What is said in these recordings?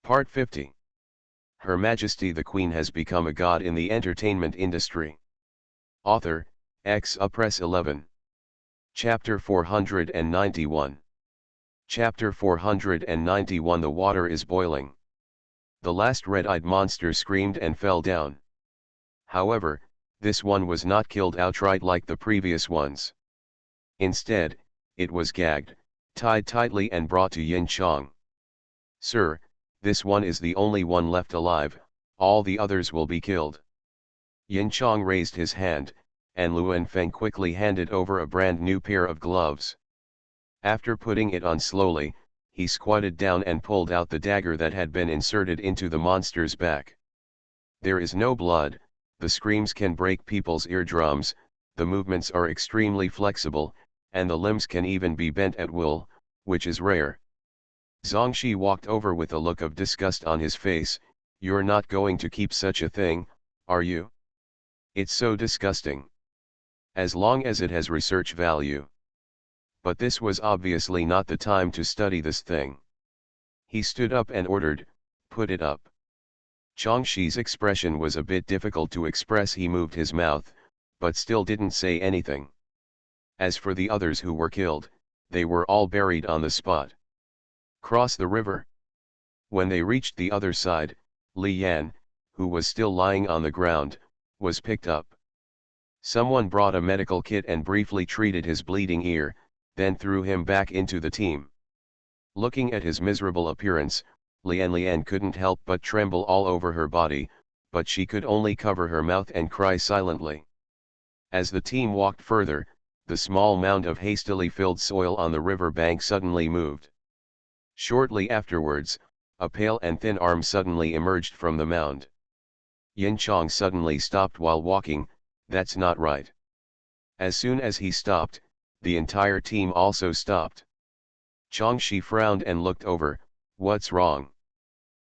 Part 50. Her Majesty the Queen has become a god in the entertainment industry. Author, Press 11. Chapter 491. Chapter 491. The water is boiling. The last red-eyed monster screamed and fell down. However, this one was not killed outright like the previous ones. Instead, it was gagged, tied tightly and brought to Yin Chang. "Sir, this one is the only one left alive, all the others will be killed." Yin Chang raised his hand, and Luan Feng quickly handed over a brand new pair of gloves. After putting it on slowly, he squatted down and pulled out the dagger that had been inserted into the monster's back. There is no blood, the screams can break people's eardrums, the movements are extremely flexible, and the limbs can even be bent at will, which is rare. Zhongxi walked over with a look of disgust on his face. "You're not going to keep such a thing, are you? It's so disgusting. As long as it has research value." But this was obviously not the time to study this thing. He stood up and ordered, "Put it up." Zhongxi's expression was a bit difficult to express. He moved his mouth, but still didn't say anything. As for the others who were killed, they were all buried on the spot. Cross the river. When they reached the other side, Li Yan, who was still lying on the ground, was picked up. Someone brought a medical kit and briefly treated his bleeding ear, then threw him back into the team. Looking at his miserable appearance, Lian couldn't help but tremble all over her body, but she could only cover her mouth and cry silently. As the team walked further, the small mound of hastily filled soil on the river bank suddenly moved. Shortly afterwards, a pale and thin arm suddenly emerged from the mound. Yin Chang suddenly stopped while walking. "That's not right." As soon as he stopped, the entire team also stopped. Zhongxi frowned and looked over. "What's wrong?"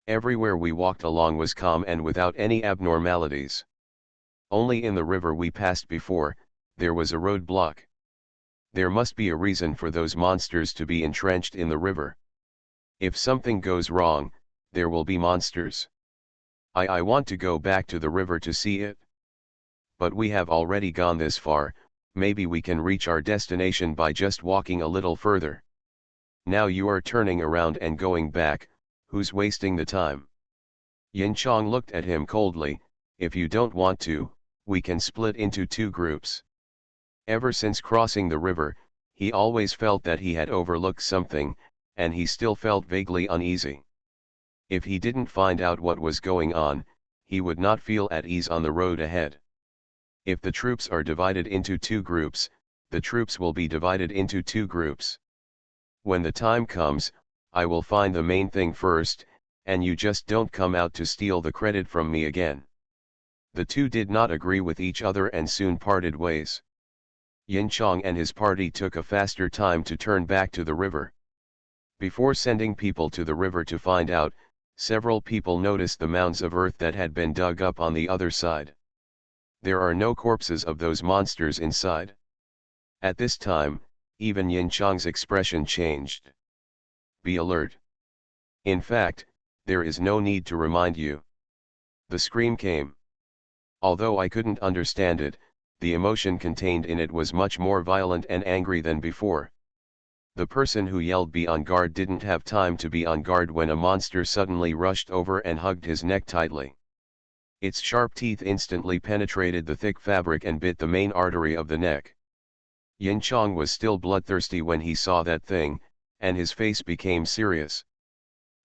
Everywhere we walked along was calm and without any abnormalities. Only in the river we passed before, there was a roadblock. There must be a reason for those monsters to be entrenched in the river. If something goes wrong, there will be monsters. I want to go back to the river to see it. But we have already gone this far, maybe we can reach our destination by just walking a little further. Now you are turning around and going back, who's wasting the time? Yin Chang looked at him coldly. "If you don't want to, we can split into two groups." Ever since crossing the river, he always felt that he had overlooked something, and he still felt vaguely uneasy. If he didn't find out what was going on, he would not feel at ease on the road ahead. If the troops are divided into two groups, the troops will be divided into two groups. When the time comes, I will find the main thing first, and you just don't come out to steal the credit from me again. The two did not agree with each other and soon parted ways. Yin Chang and his party took a faster time to turn back to the river. Before sending people to the river to find out, several people noticed the mounds of earth that had been dug up on the other side. There are no corpses of those monsters inside. At this time, even Yin Chang's expression changed. "Be alert. In fact, there is no need to remind you." The scream came. Although I couldn't understand it, the emotion contained in it was much more violent and angry than before. The person who yelled "Be on guard" didn't have time to be on guard when a monster suddenly rushed over and hugged his neck tightly. Its sharp teeth instantly penetrated the thick fabric and bit the main artery of the neck. Yin Chang was still bloodthirsty when he saw that thing, and his face became serious.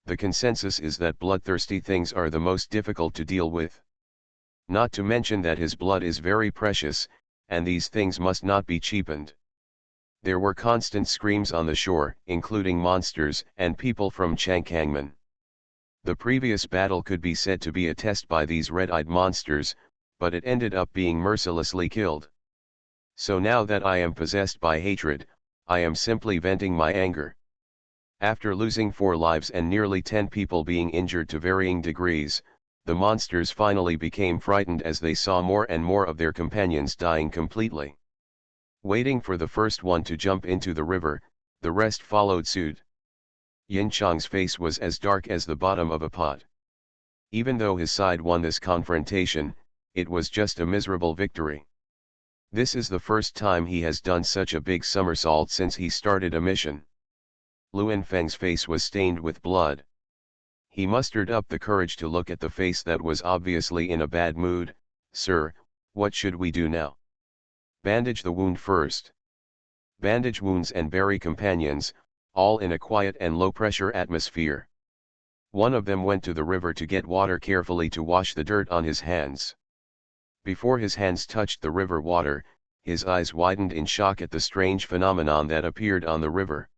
The consensus is that bloodthirsty things are the most difficult to deal with. Not to mention that his blood is very precious, and these things must not be cheapened. There were constant screams on the shore, including monsters and people from Changkangmen. The previous battle could be said to be a test by these red-eyed monsters, but it ended up being mercilessly killed. So now that I am possessed by hatred, I am simply venting my anger. After losing 4 lives and nearly 10 people being injured to varying degrees, the monsters finally became frightened as they saw more and more of their companions dying completely. Waiting for the first one to jump into the river, the rest followed suit. Yin Chang's face was as dark as the bottom of a pot. Even though his side won this confrontation, it was just a miserable victory. This is the first time he has done such a big somersault since he started a mission. Luan Feng's face was stained with blood. He mustered up the courage to look at the face that was obviously in a bad mood. "Sir, what should we do now?" "Bandage the wound first." Bandage wounds and bury companions, all in a quiet and low-pressure atmosphere. One of them went to the river to get water carefully to wash the dirt on his hands. Before his hands touched the river water, his eyes widened in shock at the strange phenomenon that appeared on the river.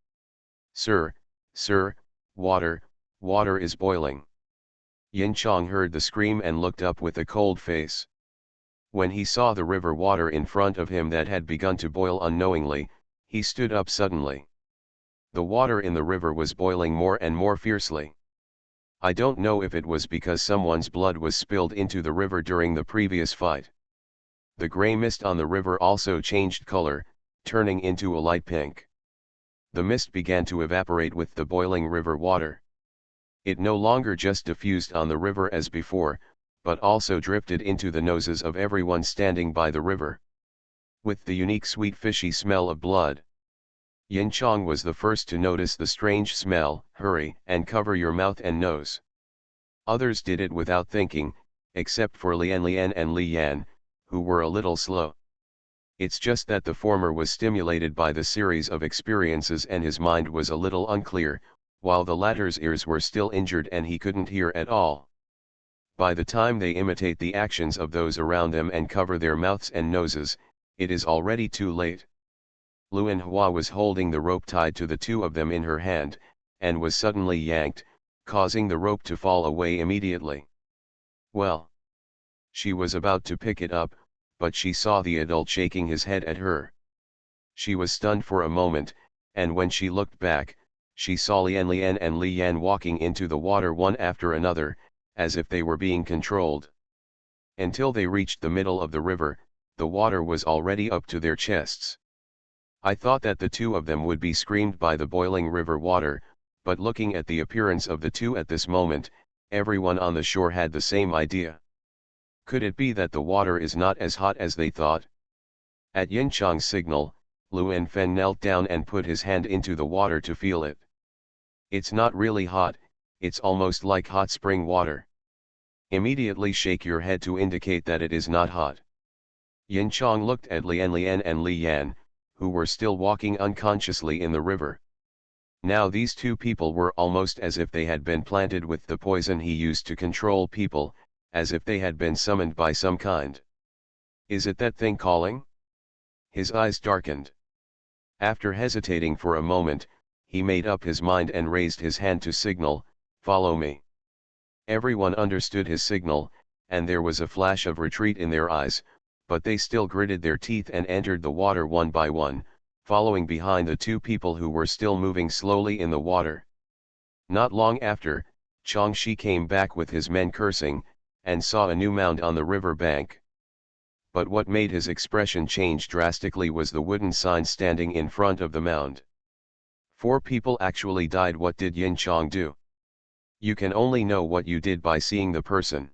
"Sir, sir, water is boiling." Yin Chang heard the scream and looked up with a cold face. When he saw the river water in front of him that had begun to boil unknowingly, he stood up suddenly. The water in the river was boiling more and more fiercely. I don't know if it was because someone's blood was spilled into the river during the previous fight. The gray mist on the river also changed color, turning into a light pink. The mist began to evaporate with the boiling river water. It no longer just diffused on the river as before, but also drifted into the noses of everyone standing by the river. With the unique sweet fishy smell of blood. Yin Chang was the first to notice the strange smell. "Hurry and cover your mouth and nose." Others did it without thinking, except for Lian and Li Yan, who were a little slow. It's just that the former was stimulated by the series of experiences and his mind was a little unclear, while the latter's ears were still injured and he couldn't hear at all. By the time they imitate the actions of those around them and cover their mouths and noses, it is already too late. Luan Hua was holding the rope tied to the two of them in her hand, and was suddenly yanked, causing the rope to fall away immediately. Well. She was about to pick it up, but she saw the adult shaking his head at her. She was stunned for a moment, and when she looked back, she saw Lian and Li Yan walking into the water one after another, as if they were being controlled. Until they reached the middle of the river, the water was already up to their chests. I thought that the two of them would be screamed by the boiling river water, but looking at the appearance of the two at this moment, everyone on the shore had the same idea. Could it be that the water is not as hot as they thought? At Yin Chang's signal, Luan Feng knelt down and put his hand into the water to feel it. It's not really hot, it's almost like hot spring water. Immediately shake your head to indicate that it is not hot. Yin Chang looked at Lian and Li Yan, who were still walking unconsciously in the river. Now these two people were almost as if they had been planted with the poison he used to control people, as if they had been summoned by some kind. Is it that thing calling? His eyes darkened. After hesitating for a moment, he made up his mind and raised his hand to signal, "Follow me." Everyone understood his signal, and there was a flash of retreat in their eyes, but they still gritted their teeth and entered the water one by one, following behind the two people who were still moving slowly in the water. Not long after, Chang Shi came back with his men cursing, and saw a new mound on the river bank. But what made his expression change drastically was the wooden sign standing in front of the mound. 4 people actually died. What did Yin Chang do? You can only know what you did by seeing the person.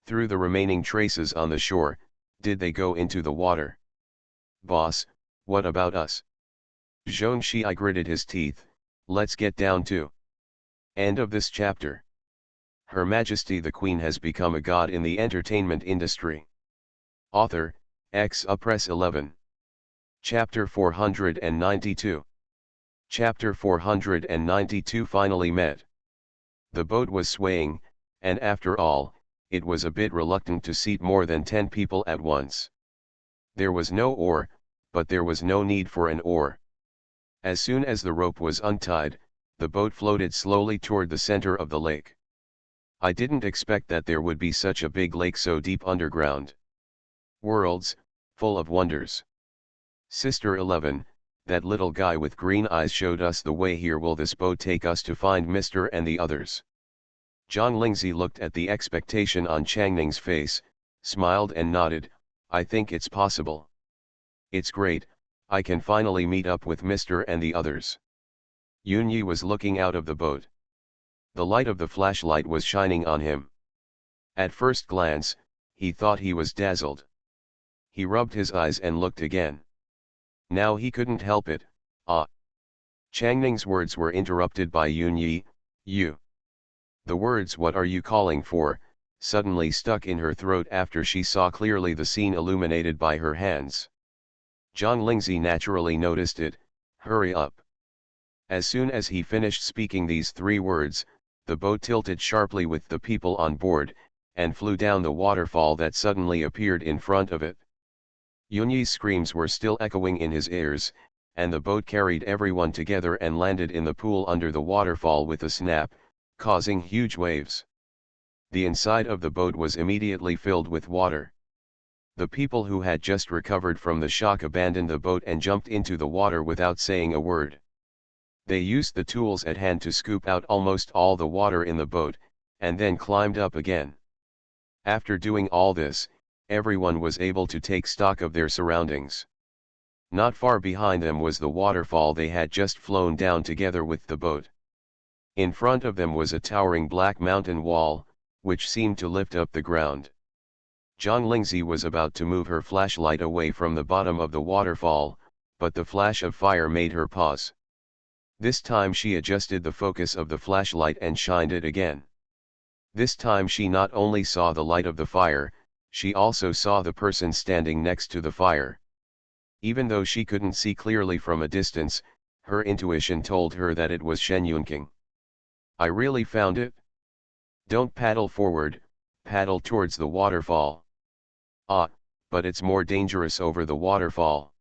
Through the remaining traces on the shore, did they go into the water? Boss, what about us? Zhong Shi gritted his teeth. Let's get down to. End of this chapter. Her Majesty the Queen has become a god in the entertainment industry. Author, Press 11. Chapter 492. Chapter 492 finally met. The boat was swaying, and after all, it was a bit reluctant to seat more than 10 people at once. There was no oar, but there was no need for an oar. As soon as the rope was untied, the boat floated slowly toward the center of the lake. I didn't expect that there would be such a big lake so deep underground. Worlds, full of wonders. Sister 11, that little guy with green eyes showed us the way here. Will this boat take us to find Mr. and the others? Zhang Lingzi looked at the expectation on Changning's face, smiled and nodded. I think it's possible. It's great, I can finally meet up with Mr. and the others. Yunyi was looking out of the boat. The light of the flashlight was shining on him. At first glance, he thought he was dazzled. He rubbed his eyes and looked again. Now he couldn't help it. Ah! Changning's words were interrupted by Yunyi. You. The words "what are you calling for?" suddenly stuck in her throat after she saw clearly the scene illuminated by her hands. Zhang Lingzi naturally noticed it. Hurry up. As soon as he finished speaking these three words, the boat tilted sharply with the people on board, and flew down the waterfall that suddenly appeared in front of it. Yunyi's screams were still echoing in his ears, and the boat carried everyone together and landed in the pool under the waterfall with a snap, causing huge waves. The inside of the boat was immediately filled with water. The people who had just recovered from the shock abandoned the boat and jumped into the water without saying a word. They used the tools at hand to scoop out almost all the water in the boat, and then climbed up again. After doing all this, everyone was able to take stock of their surroundings. Not far behind them was the waterfall they had just flown down together with the boat. In front of them was a towering black mountain wall, which seemed to lift up the ground. Zhang Lingzi was about to move her flashlight away from the bottom of the waterfall, but the flash of fire made her pause. This time she adjusted the focus of the flashlight and shined it again. This time she not only saw the light of the fire, she also saw the person standing next to the fire. Even though she couldn't see clearly from a distance, her intuition told her that it was Shen Yunqing. I really found it? Don't paddle forward, paddle towards the waterfall. Ah, but it's more dangerous over the waterfall.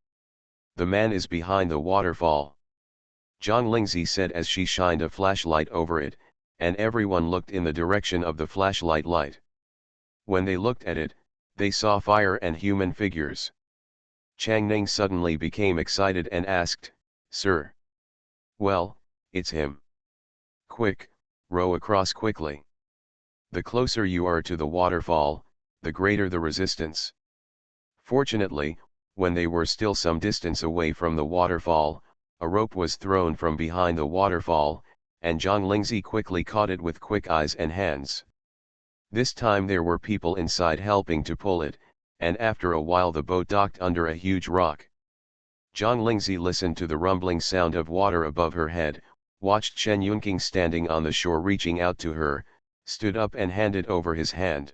The man is behind the waterfall. Zhang Lingzi said as she shined a flashlight over it, and everyone looked in the direction of the flashlight light. When they looked at it, they saw fire and human figures. Changning suddenly became excited and asked, "Sir." "Well, it's him. Quick, row across quickly. The closer you are to the waterfall, the greater the resistance." Fortunately, when they were still some distance away from the waterfall, a rope was thrown from behind the waterfall, and Zhang Lingzi quickly caught it with quick eyes and hands. This time there were people inside helping to pull it, and after a while the boat docked under a huge rock. Zhang Lingzi listened to the rumbling sound of water above her head, watched Shen Yunqing standing on the shore reaching out to her, stood up and handed over his hand.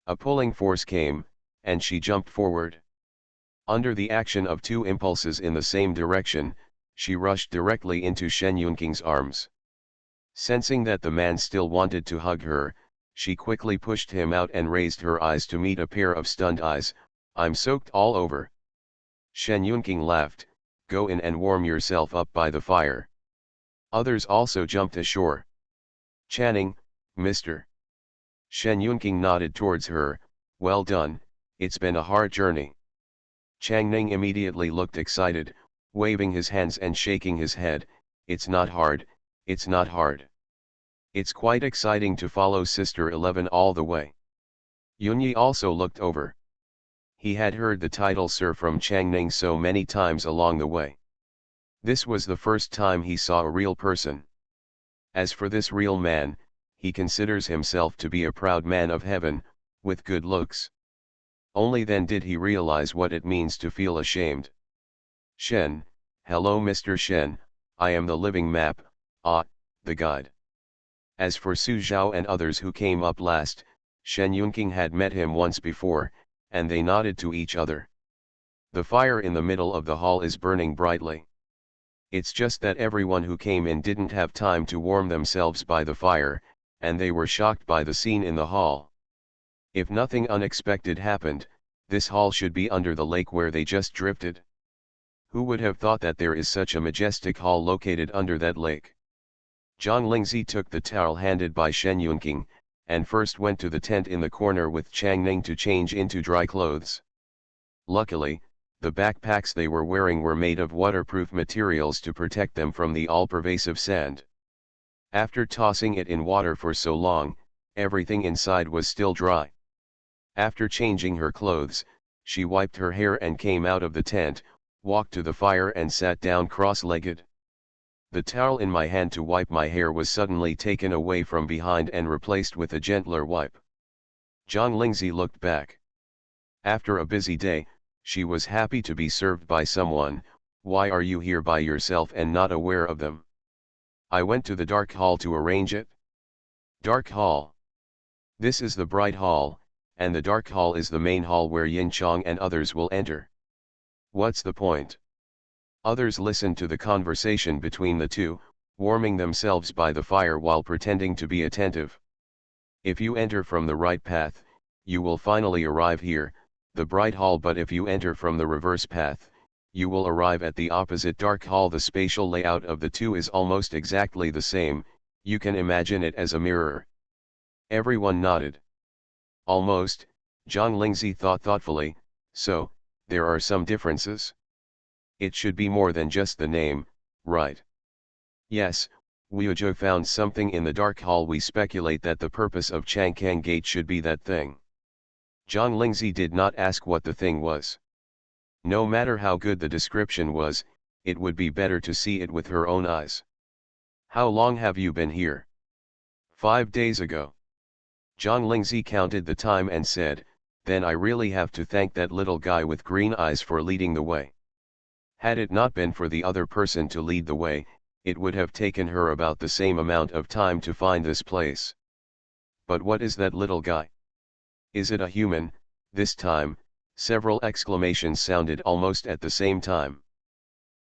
A pulling force came, and she jumped forward. Under the action of two impulses in the same direction, she rushed directly into Shen Yunqing's arms. Sensing that the man still wanted to hug her, she quickly pushed him out and raised her eyes to meet a pair of stunned eyes. "I'm soaked all over." Shen Yunqing laughed, "Go in and warm yourself up by the fire." Others also jumped ashore. "Channing, Mr." Shen Yunqing nodded towards her, "Well done, it's been a hard journey." Changning immediately looked excited, waving his hands and shaking his head, "It's not hard, it's not hard. It's quite exciting to follow Sister 11 all the way." Yunyi also looked over. He had heard the title Sir from Changning so many times along the way. This was the first time he saw a real person. As for this real man, he considers himself to be a proud man of heaven, with good looks. Only then did he realize what it means to feel ashamed. "Shen, hello Mr. Shen, I am the living map, the guide." As for Su Zhao and others who came up last, Shen Yunqing had met him once before, and they nodded to each other. The fire in the middle of the hall is burning brightly. It's just that everyone who came in didn't have time to warm themselves by the fire, and they were shocked by the scene in the hall. If nothing unexpected happened, this hall should be under the lake where they just drifted. Who would have thought that there is such a majestic hall located under that lake? Zhang Lingzi took the towel handed by Shen Yunqing, and first went to the tent in the corner with Changning to change into dry clothes. Luckily, the backpacks they were wearing were made of waterproof materials to protect them from the all-pervasive sand. After tossing it in water for so long, everything inside was still dry. After changing her clothes, she wiped her hair and came out of the tent, walked to the fire and sat down cross-legged. The towel in my hand to wipe my hair was suddenly taken away from behind and replaced with a gentler wipe. Zhang Lingzi looked back. After a busy day, she was happy to be served by someone. Why are you here by yourself and not aware of them? I went to the dark hall to arrange it. Dark hall. This is the bright hall, and the dark hall is the main hall where Yin Chong and others will enter. What's the point? Others listened to the conversation between the two, warming themselves by the fire while pretending to be attentive. If you enter from the right path, you will finally arrive here, the bright hall, but if you enter from the reverse path, you will arrive at the opposite dark hall. The spatial layout of the two is almost exactly the same, you can imagine it as a mirror. Everyone nodded. Almost, Zhang Lingzi thought thoughtfully, so, there are some differences? It should be more than just the name, right? Yes, Weizhou found something in the dark hall. We speculate that the purpose of Changkang Gate should be that thing. Zhang Lingzi did not ask what the thing was. No matter how good the description was, it would be better to see it with her own eyes. How long have you been here? 5 days ago. Zhang Lingzi counted the time and said, then I really have to thank that little guy with green eyes for leading the way. Had it not been for the other person to lead the way, it would have taken her about the same amount of time to find this place. But what is that little guy? Is it a human? This time, several exclamations sounded almost at the same time.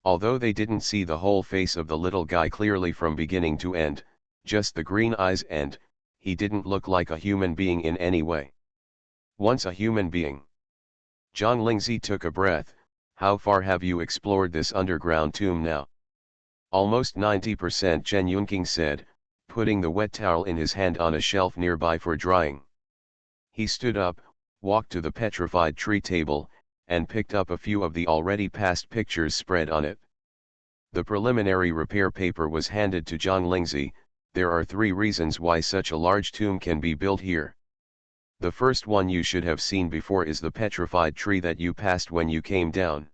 Although they didn't see the whole face of the little guy clearly from beginning to end, just the green eyes, and he didn't look like a human being in any way. Once a human being. Zhang Lingzi took a breath. How far have you explored this underground tomb now? Almost 90%, Chen Yunqing said, putting the wet towel in his hand on a shelf nearby for drying. He stood up, walked to the petrified tree table, and picked up a few of the already passed pictures spread on it. The preliminary repair paper was handed to Zhang Lingzi. There are 3 reasons why such a large tomb can be built here. The first one you should have seen before is the petrified tree that you passed when you came down.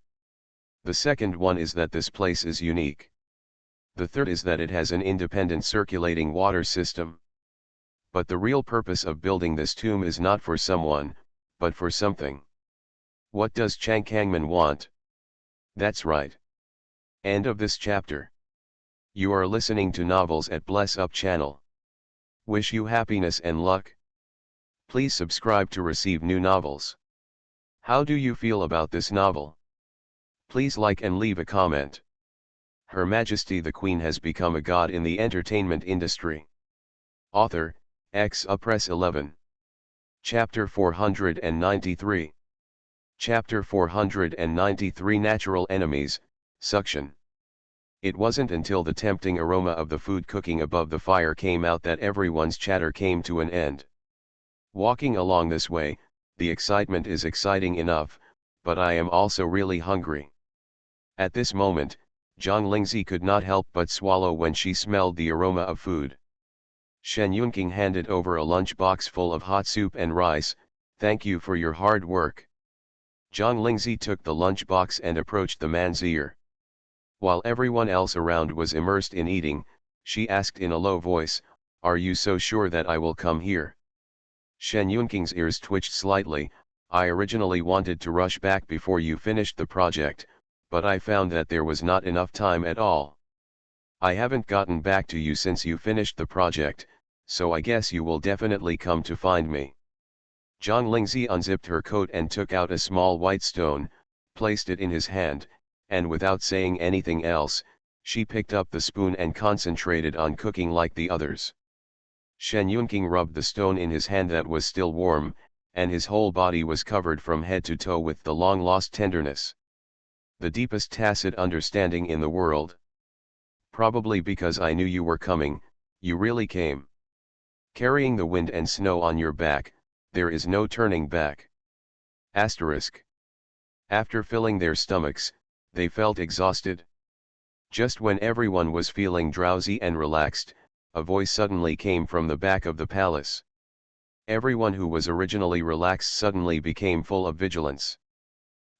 The second one is that this place is unique. The third is that it has an independent circulating water system. But the real purpose of building this tomb is not for someone, but for something. What does Changkangman want? That's right. End of this chapter. You are listening to Novels at Bless Up channel. Wish you happiness and luck. Please subscribe to receive new novels. How do you feel about this novel? Please like and leave a comment. Her Majesty the Queen has become a god in the entertainment industry. Author, Press 11. Chapter 493. Chapter 493 Natural Enemies, Suction. It wasn't until the tempting aroma of the food cooking above the fire came out that everyone's chatter came to an end. Walking along this way, the excitement is exciting enough, but I am also really hungry. At this moment, Zhang Lingzi could not help but swallow when she smelled the aroma of food. Shen Yunqing handed over a lunchbox full of hot soup and rice. Thank you for your hard work. Zhang Lingzi took the lunchbox and approached the man's ear. While everyone else around was immersed in eating, she asked in a low voice, "Are you so sure that I will come here?" Shen Yunqing's ears twitched slightly. I originally wanted to rush back before you finished the project, but I found that there was not enough time at all. I haven't gotten back to you since you finished the project, so I guess you will definitely come to find me. Zhang Lingzi unzipped her coat and took out a small white stone, placed it in his hand, and without saying anything else, she picked up the spoon and concentrated on cooking like the others. Shen Yunqing rubbed the stone in his hand that was still warm, and his whole body was covered from head to toe with the long-lost tenderness. The deepest tacit understanding in the world. Probably because I knew you were coming, you really came. Carrying the wind and snow on your back, there is no turning back. Asterisk. After filling their stomachs, they felt exhausted. Just when everyone was feeling drowsy and relaxed, a voice suddenly came from the back of the palace. Everyone who was originally relaxed suddenly became full of vigilance.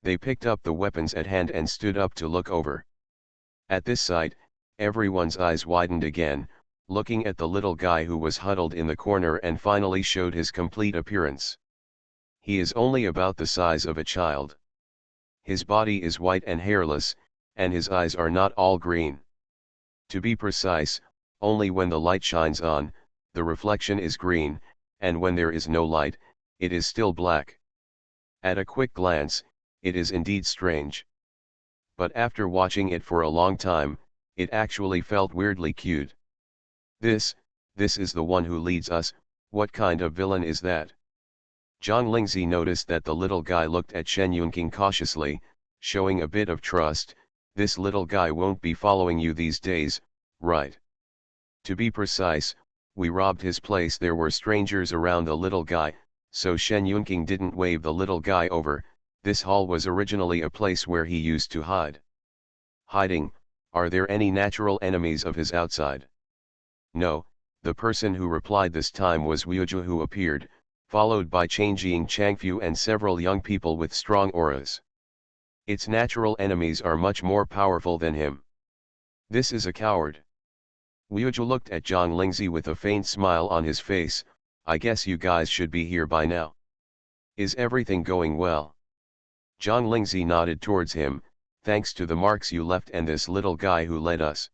They picked up the weapons at hand and stood up to look over. At this sight, Everyone's eyes widened again, looking at the little guy who was huddled in the corner and finally showed his complete appearance. He is only about the size of a child. His body is white and hairless, and his eyes are not all green. To be precise, only when the light shines on, the reflection is green, and when there is no light, it is still black. At a quick glance, it is indeed strange. But after watching it for a long time, it actually felt weirdly cute. This is the one who leads us. What kind of villain is that? Zhang Lingzi noticed that the little guy looked at Shen Yunqing cautiously, showing a bit of trust. This little guy won't be following you these days, right? To be precise, we robbed his place. There were strangers around the little guy, so Shen Yunqing didn't wave the little guy over. This hall was originally a place where he used to hide. Hiding, are there any natural enemies of his outside? No, the person who replied this time was Wuju, who appeared, followed by Changjing Changfu and several young people with strong auras. Its natural enemies are much more powerful than him. This is a coward. Wuju looked at Zhang Lingzi with a faint smile on his face. I guess you guys should be here by now. Is everything going well? Zhang Lingzi nodded towards him. Thanks to the marks you left and this little guy who led us.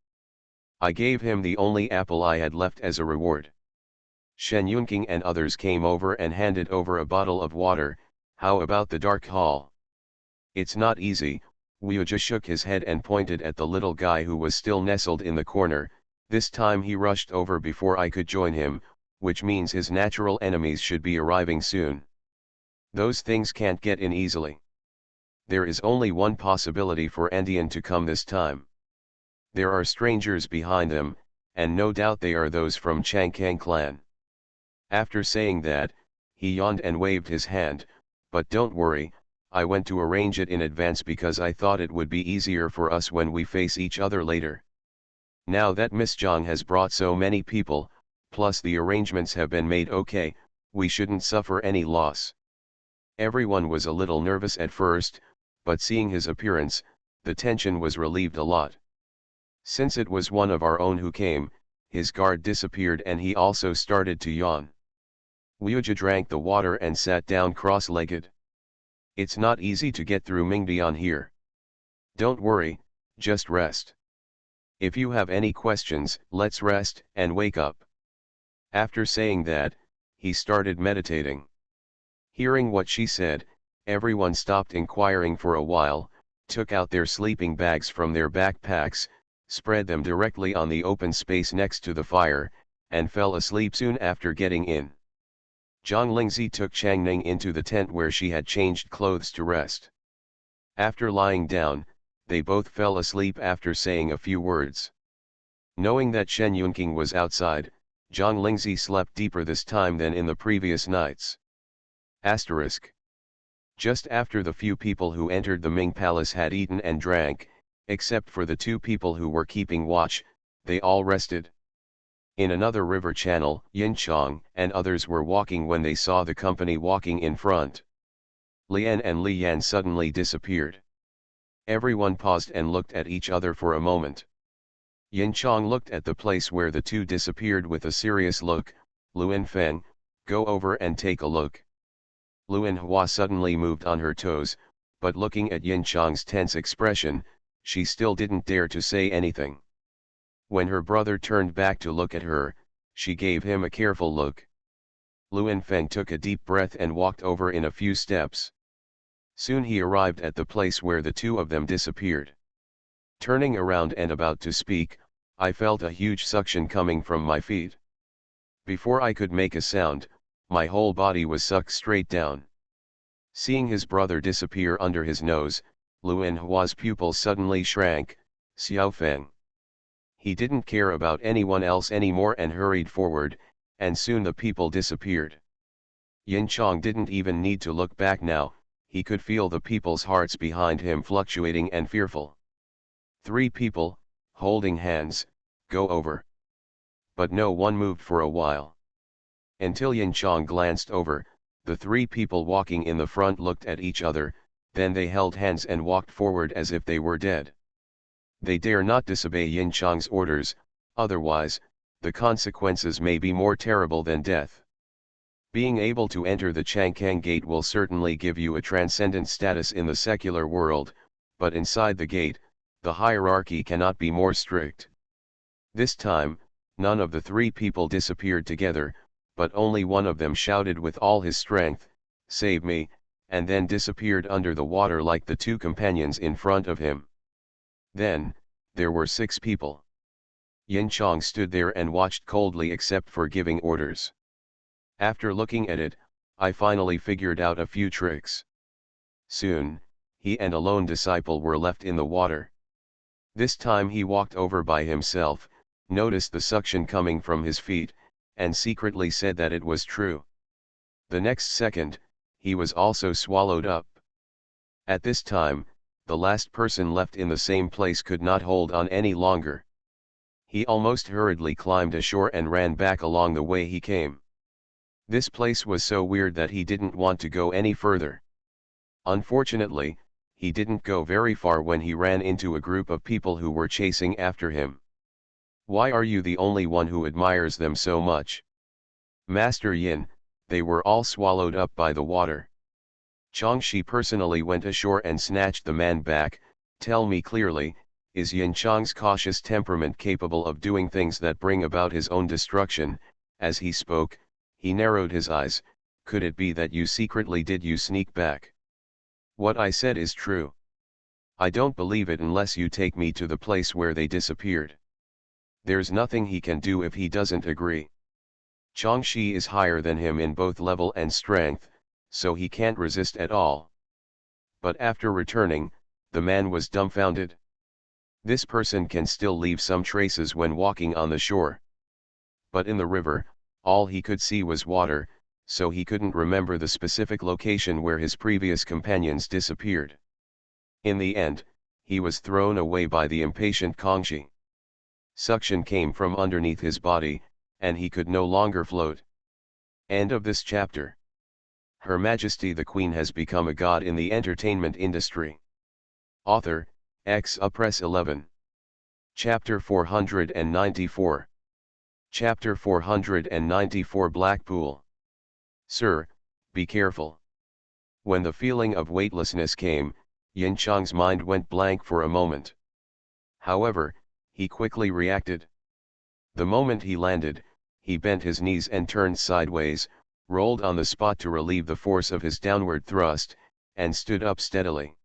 I gave him the only apple I had left as a reward. Shen Yunqing and others came over and handed over a bottle of water. How about the dark hall? It's not easy. Wuju shook his head and pointed at the little guy who was still nestled in the corner. This time he rushed over before I could join him, which means his natural enemies should be arriving soon. Those things can't get in easily. There is only one possibility for Andian to come this time. There are strangers behind them, and no doubt they are those from Changkang clan. After saying that, he yawned and waved his hand. But don't worry, I went to arrange it in advance because I thought it would be easier for us when we face each other later. Now that Miss Zhang has brought so many people, plus the arrangements have been made okay, we shouldn't suffer any loss. Everyone was a little nervous at first, but seeing his appearance, the tension was relieved a lot. Since it was one of our own who came, his guard disappeared and he also started to yawn. Wuju drank the water and sat down cross-legged. It's not easy to get through Mingdian here. Don't worry, just rest. If you have any questions, let's rest and wake up. After saying that, he started meditating. Hearing what she said, everyone stopped inquiring for a while, took out their sleeping bags from their backpacks, spread them directly on the open space next to the fire, and fell asleep soon after getting in. Zhang Lingzi took Changning into the tent where she had changed clothes to rest. After lying down, they both fell asleep after saying a few words. Knowing that Shen Yunqing was outside, Zhang Lingzi slept deeper this time than in the previous nights. Asterisk. Just after the few people who entered the Ming Palace had eaten and drank, except for the two people who were keeping watch, they all rested. In another river channel, Yin Chong and others were walking when they saw the company walking in front. Lian and Li Yan suddenly disappeared. Everyone paused and looked at each other for a moment. Yin Chong looked at the place where the two disappeared with a serious look. Luan Feng, go over and take a look. Luan Hua suddenly moved on her toes, but looking at Yin Chong's tense expression, she still didn't dare to say anything. When her brother turned back to look at her, she gave him a careful look. Luan Feng took a deep breath and walked over in a few steps. Soon he arrived at the place where the two of them disappeared. Turning around and about to speak, I felt a huge suction coming from my feet. Before I could make a sound, my whole body was sucked straight down. Seeing his brother disappear under his nose, Luan Hua's pupils suddenly shrank. Xiao Feng. He didn't care about anyone else anymore and hurried forward, and soon the people disappeared. Yin Chong didn't even need to look back now, he could feel the people's hearts behind him fluctuating and fearful. 3 people, holding hands, go over. But no one moved for a while. Until Yin Chong glanced over, the 3 people walking in the front looked at each other, then they held hands and walked forward as if they were dead. They dare not disobey Yin Chang's orders, otherwise, the consequences may be more terrible than death. Being able to enter the Changkang Gate will certainly give you a transcendent status in the secular world, but inside the gate, the hierarchy cannot be more strict. This time, none of the three people disappeared together, but only one of them shouted with all his strength, "Save me," and then disappeared under the water like the two companions in front of him. Then, there were 6 people. Yin Chang stood there and watched coldly except for giving orders. After looking at it, I finally figured out a few tricks. Soon, he and a lone disciple were left in the water. This time he walked over by himself, noticed the suction coming from his feet, and secretly said that it was true. The next second, he was also swallowed up. At this time, the last person left in the same place could not hold on any longer. He almost hurriedly climbed ashore and ran back along the way he came. This place was so weird that he didn't want to go any further. Unfortunately, he didn't go very far when he ran into a group of people who were chasing after him. "Why are you the only one who admires them so much?" "Master Yin, they were all swallowed up by the water." Changshi personally went ashore and snatched the man back. "Tell me clearly, is Yin Chang's cautious temperament capable of doing things that bring about his own destruction?" As he spoke, he narrowed his eyes. "Could it be that you secretly did you sneak back? What I said is true. I don't believe it unless you take me to the place where they disappeared." There's nothing he can do if he doesn't agree. Changshi is higher than him in both level and strength, so he can't resist at all. But after returning, the man was dumbfounded. This person can still leave some traces when walking on the shore. But in the river, all he could see was water, so he couldn't remember the specific location where his previous companions disappeared. In the end, he was thrown away by the impatient Kangxi. Suction came from underneath his body, and he could no longer float. End of this chapter. Her Majesty the Queen has become a god in the entertainment industry. Author, Press 11. Chapter 494. Chapter 494 Blackpool. Sir, be careful. When the feeling of weightlessness came, Yin Chang's mind went blank for a moment. However, he quickly reacted. The moment he landed, he bent his knees and turned sideways, rolled on the spot to relieve the force of his downward thrust, and stood up steadily.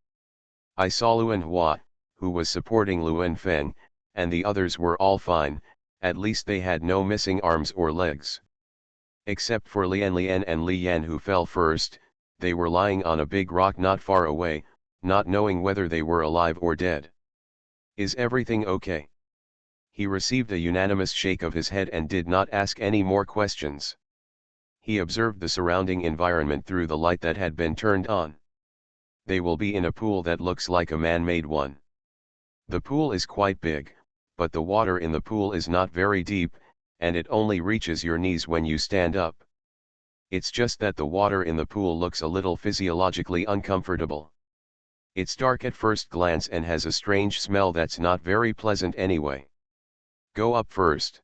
I saw Luan Hua, who was supporting Luan Feng, and the others were all fine, at least they had no missing arms or legs. Except for Lian and Li Yan who fell first, they were lying on a big rock not far away, not knowing whether they were alive or dead. "Is everything okay?" He received a unanimous shake of his head and did not ask any more questions. He observed the surrounding environment through the light that had been turned on. They will be in a pool that looks like a man-made one. The pool is quite big, but the water in the pool is not very deep, and it only reaches your knees when you stand up. It's just that the water in the pool looks a little physiologically uncomfortable. It's dark at first glance and has a strange smell that's not very pleasant anyway. Go up first.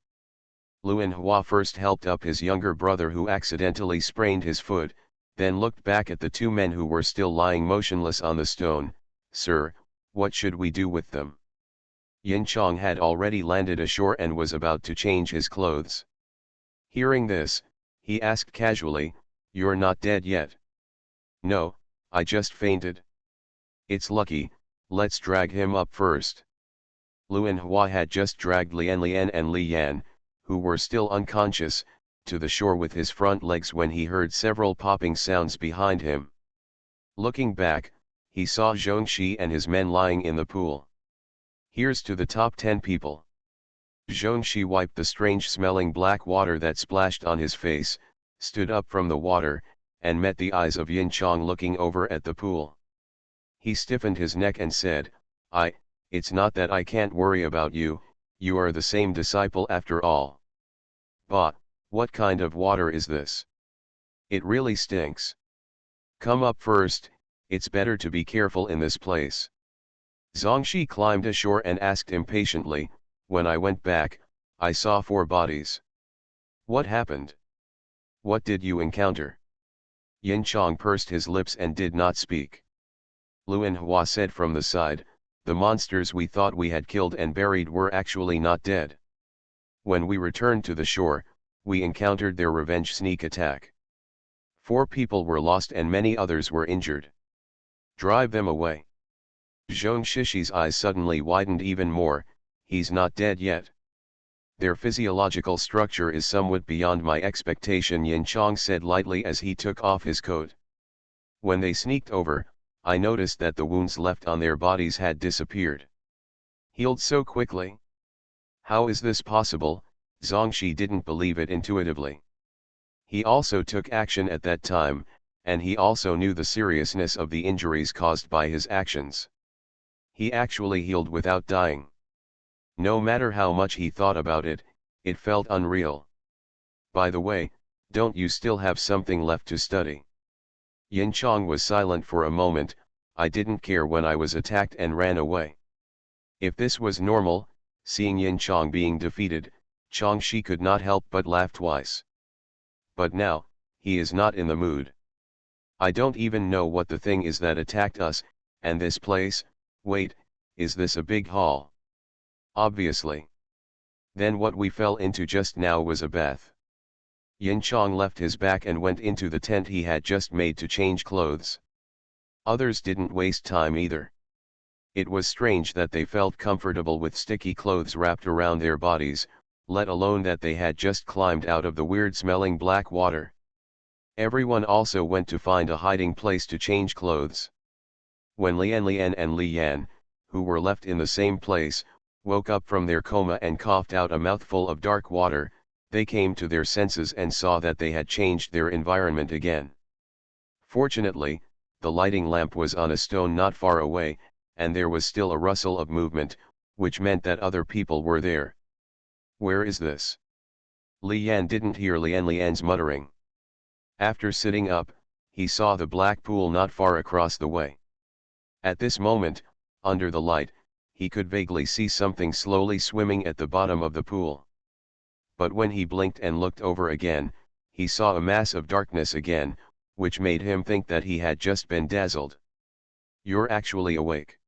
Luan Hua first helped up his younger brother who accidentally sprained his foot, then looked back at the 2 men who were still lying motionless on the stone. "Sir, what should we do with them?" Yin Chang had already landed ashore and was about to change his clothes. Hearing this, he asked casually, "You're not dead yet?" "No, I just fainted." "It's lucky, let's drag him up first." Luan Hua had just dragged Lian and Li Yan, who were still unconscious, to the shore with his front legs when he heard several popping sounds behind him. Looking back, he saw Zhongxi and his men lying in the pool. "Here's to the top 10 people." Zhongxi wiped the strange-smelling black water that splashed on his face, stood up from the water, and met the eyes of Yin Chang looking over at the pool. He stiffened his neck and said, It's not that I can't worry about you, you are the same disciple after all." "But, what kind of water is this? It really stinks." "Come up first, it's better to be careful in this place." Zhongxi climbed ashore and asked impatiently, when I went back, I saw 4 bodies. What happened? What did you encounter? Yin Chong pursed his lips and did not speak. Luan Hua said from the side, the monsters we thought we had killed and buried were actually not dead. When we returned to the shore, we encountered their revenge sneak attack. 4 people were lost and many others were injured. Drive them away. Zhong Shishi's eyes suddenly widened even more, he's not dead yet. Their physiological structure is somewhat beyond my expectation, Yin Chong said lightly as he took off his coat. When they sneaked over, I noticed that the wounds left on their bodies had disappeared. Healed so quickly? How is this possible? Zhongxi didn't believe it intuitively. He also took action at that time, and he also knew the seriousness of the injuries caused by his actions. He actually healed without dying. No matter how much he thought about it, it felt unreal. By the way, don't you still have something left to study? Yin Chong was silent for a moment. I didn't care when I was attacked and ran away. If this was normal, seeing Yin Chong being defeated, Chong Shi could not help but laugh twice. But now, he is not in the mood. I don't even know what the thing is that attacked us, and this place, wait, is this a big hall? Obviously. Then what we fell into just now was a bath. Yin Chong left his back and went into the tent he had just made to change clothes. Others didn't waste time either. It was strange that they felt comfortable with sticky clothes wrapped around their bodies, let alone that they had just climbed out of the weird-smelling black water. Everyone also went to find a hiding place to change clothes. When Lian and Li Yan, who were left in the same place, woke up from their coma and coughed out a mouthful of dark water, they came to their senses and saw that they had changed their environment again. Fortunately, the lighting lamp was on a stone not far away, and there was still a rustle of movement, which meant that other people were there. Where is this? Li Yan didn't hear Lian's muttering. After sitting up, he saw the black pool not far across the way. At this moment, under the light, he could vaguely see something slowly swimming at the bottom of the pool. But when he blinked and looked over again, he saw a mass of darkness again, which made him think that he had just been dazzled. You're actually awake.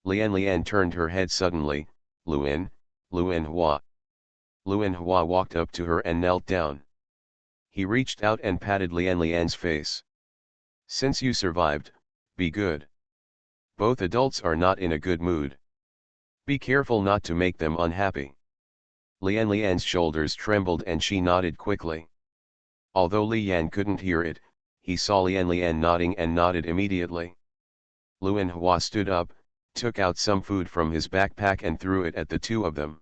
Lian turned her head suddenly. Luan Hua. Luan Hua walked up to her and knelt down. He reached out and patted Lian's face. Since you survived, be good. Both adults are not in a good mood. Be careful not to make them unhappy. Lian's shoulders trembled and she nodded quickly. Although Li Yan couldn't hear it, he saw Lian nodding and nodded immediately. Luan Hua stood up, took out some food from his backpack and threw it at the two of them.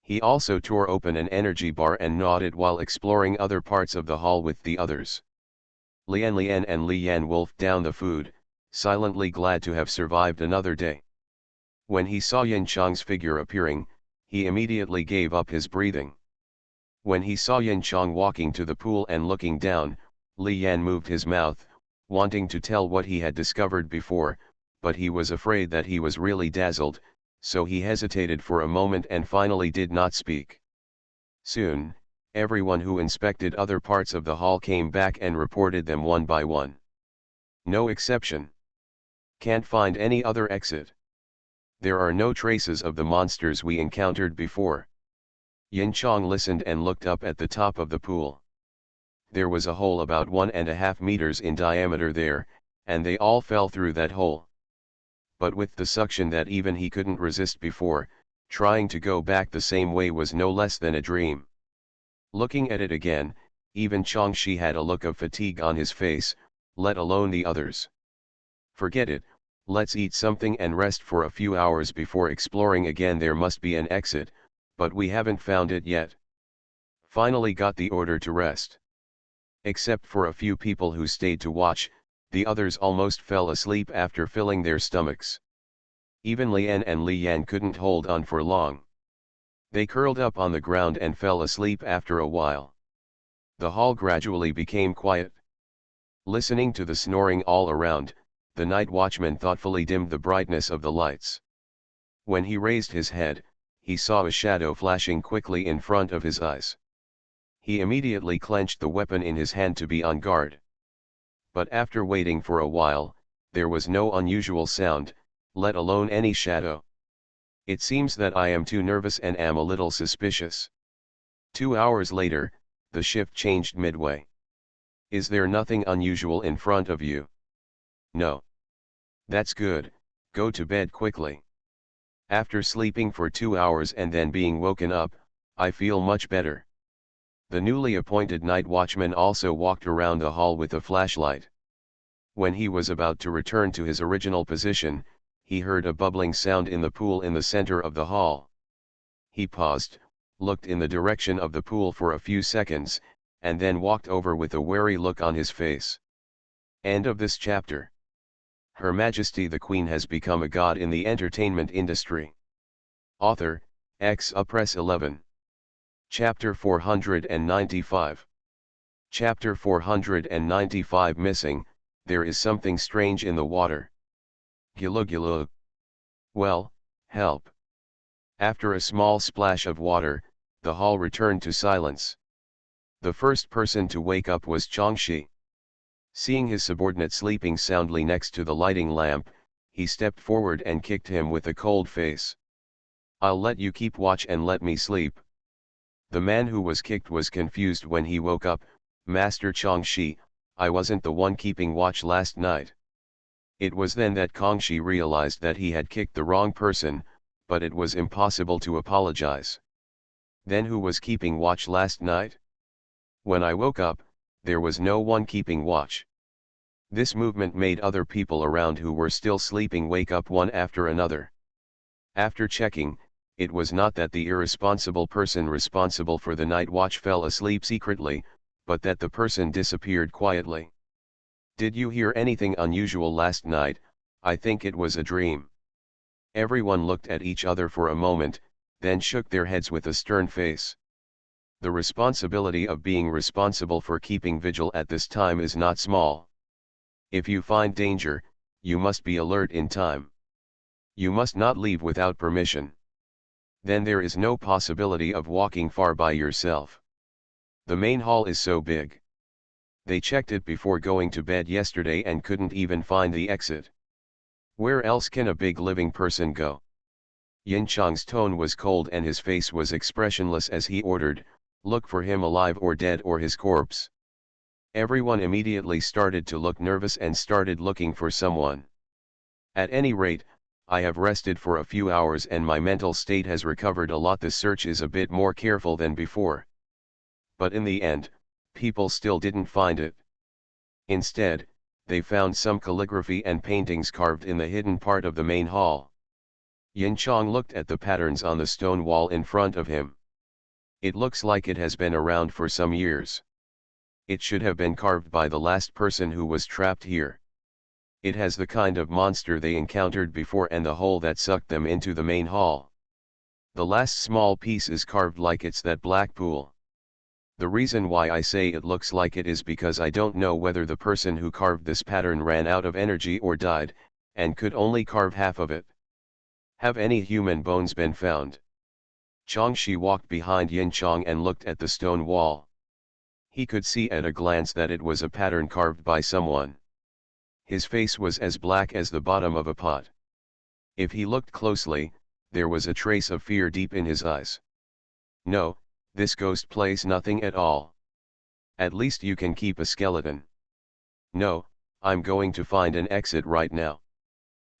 He also tore open an energy bar and gnawed it while exploring other parts of the hall with the others. Lian and Li Yan wolfed down the food, silently glad to have survived another day. When he saw Yin Chong's figure appearing, he immediately gave up his breathing. When he saw Yin Chong walking to the pool and looking down, Li Yan moved his mouth, wanting to tell what he had discovered before, but he was afraid that he was really dazzled, so he hesitated for a moment and finally did not speak. Soon, everyone who inspected other parts of the hall came back and reported them one by one. No exception. Can't find any other exit. There are no traces of the monsters we encountered before. Yin Chong listened and looked up at the top of the pool. There was a hole about 1.5 meters in diameter there, and they all fell through that hole. But with the suction that even he couldn't resist before, trying to go back the same way was no less than a dream. Looking at it again, even Chong Shi had a look of fatigue on his face, let alone the others. Forget it, let's eat something and rest for a few hours before exploring again. There must be an exit, but we haven't found it yet. Finally got the order to rest. Except for a few people who stayed to watch, the others almost fell asleep after filling their stomachs. Even Lian and Li Yan couldn't hold on for long. They curled up on the ground and fell asleep after a while. The hall gradually became quiet. Listening to the snoring all around, The night watchman thoughtfully dimmed the brightness of the lights. When he raised his head, he saw a shadow flashing quickly in front of his eyes. He immediately clenched the weapon in his hand to be on guard. But after waiting for a while, there was no unusual sound, let alone any shadow. It seems that I am too nervous and am a little suspicious. 2 hours later, the shift changed midway. Is there nothing unusual in front of you? No. That's good, go to bed quickly. After sleeping for 2 hours and then being woken up, I feel much better. The newly appointed night watchman also walked around the hall with a flashlight. When he was about to return to his original position, he heard a bubbling sound in the pool in the center of the hall. He paused, looked in the direction of the pool for a few seconds, and then walked over with a wary look on his face. End of this chapter. Her Majesty the Queen has become a god in the entertainment industry. Author, Press 11. Chapter 495. Chapter 495 Missing, there is something strange in the water. Gilug gilug. Well, help. After a small splash of water, the hall returned to silence. The first person to wake up was Changshi. Seeing his subordinate sleeping soundly next to the lighting lamp, he stepped forward and kicked him with a cold face. I'll let you keep watch and let me sleep. The man who was kicked was confused when he woke up. Master Changshi, I wasn't the one keeping watch last night. It was then that Kangxi realized that he had kicked the wrong person, but it was impossible to apologize. Then who was keeping watch last night? When I woke up, there was no one keeping watch. This movement made other people around who were still sleeping wake up one after another. After checking, it was not that the irresponsible person responsible for the night watch fell asleep secretly, but that the person disappeared quietly. Did you hear anything unusual last night? I think it was a dream. Everyone looked at each other for a moment, then shook their heads with a stern face. The responsibility of being responsible for keeping vigil at this time is not small. If you find danger, you must be alert in time. You must not leave without permission. Then there is no possibility of walking far by yourself. The main hall is so big. They checked it before going to bed yesterday and couldn't even find the exit. Where else can a big living person go? Yin Chang's tone was cold and his face was expressionless as he ordered, look for him alive or dead or his corpse. Everyone immediately started to look nervous and started looking for someone. At any rate, I have rested for a few hours and my mental state has recovered a lot. The search is a bit more careful than before. But in the end, people still didn't find it. Instead, they found some calligraphy and paintings carved in the hidden part of the main hall. Yin Chang looked at the patterns on the stone wall in front of him. It looks like it has been around for some years. It should have been carved by the last person who was trapped here. It has the kind of monster they encountered before and the hole that sucked them into the main hall. The last small piece is carved like it's that black pool. The reason why I say it looks like it is because I don't know whether the person who carved this pattern ran out of energy or died, and could only carve half of it. Have any human bones been found? Changshi walked behind Yin Chang and looked at the stone wall. He could see at a glance that it was a pattern carved by someone. His face was as black as the bottom of a pot. If he looked closely, there was a trace of fear deep in his eyes. No, this ghost plays nothing at all. At least you can keep a skeleton. No, I'm going to find an exit right now.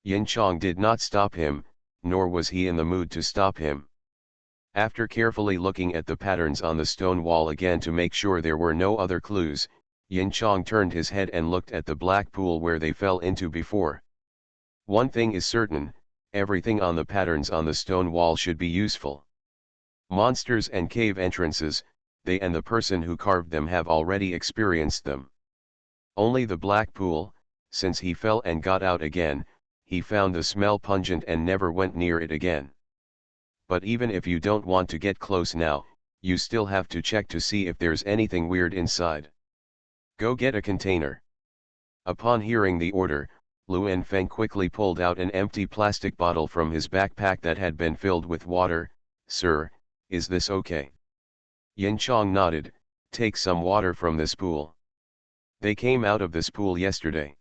Yin Chang did not stop him, nor was he in the mood to stop him. After carefully looking at the patterns on the stone wall again to make sure there were no other clues, Yin Chang turned his head and looked at the black pool where they fell into before. One thing is certain, everything on the patterns on the stone wall should be useful. Monsters and cave entrances, they and the person who carved them have already experienced them. Only the black pool, since he fell and got out again, he found the smell pungent and never went near it again. But even if you don't want to get close now, you still have to check to see if there's anything weird inside. Go get a container. Upon hearing the order, Luan Feng quickly pulled out an empty plastic bottle from his backpack that had been filled with water. "Sir, is this okay?" Yin Chong nodded. "Take some water from this pool. They came out of this pool yesterday.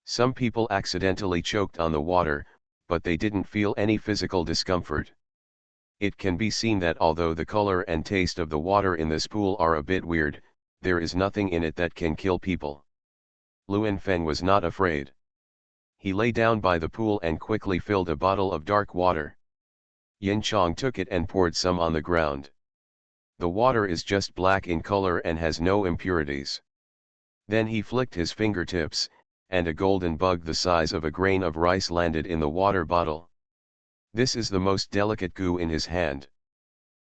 Some people accidentally choked on the water, but they didn't feel any physical discomfort. It can be seen that although the color and taste of the water in this pool are a bit weird, there is nothing in it that can kill people." Luan Feng was not afraid. He lay down by the pool and quickly filled a bottle of dark water. Yin Chong took it and poured some on the ground. The water is just black in color and has no impurities. Then he flicked his fingertips, and a golden bug the size of a grain of rice landed in the water bottle. This is the most delicate goo in his hand.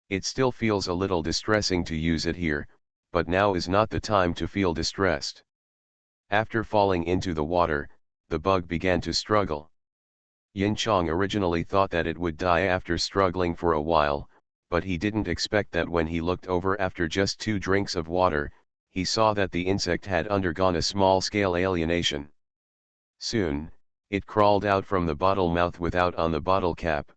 It still feels a little distressing to use it here, but now is not the time to feel distressed. After falling into the water, the bug began to struggle. Yin Chong originally thought that it would die after struggling for a while, but he didn't expect that when he looked over after just 2 drinks of water, he saw that the insect had undergone a small-scale alienation. Soon, it crawled out from the bottle mouth without on the bottle cap.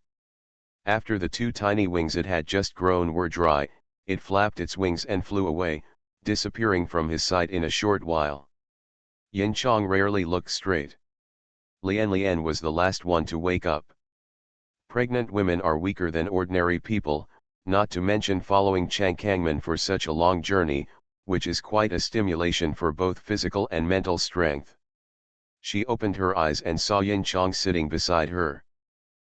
After the 2 tiny wings it had just grown were dry, it flapped its wings and flew away, disappearing from his sight in a short while. Yin Chong rarely looked straight. Lian was the last one to wake up. Pregnant women are weaker than ordinary people, not to mention following Changkangmen for such a long journey, which is quite a stimulation for both physical and mental strength. She opened her eyes and saw Yin Chong sitting beside her.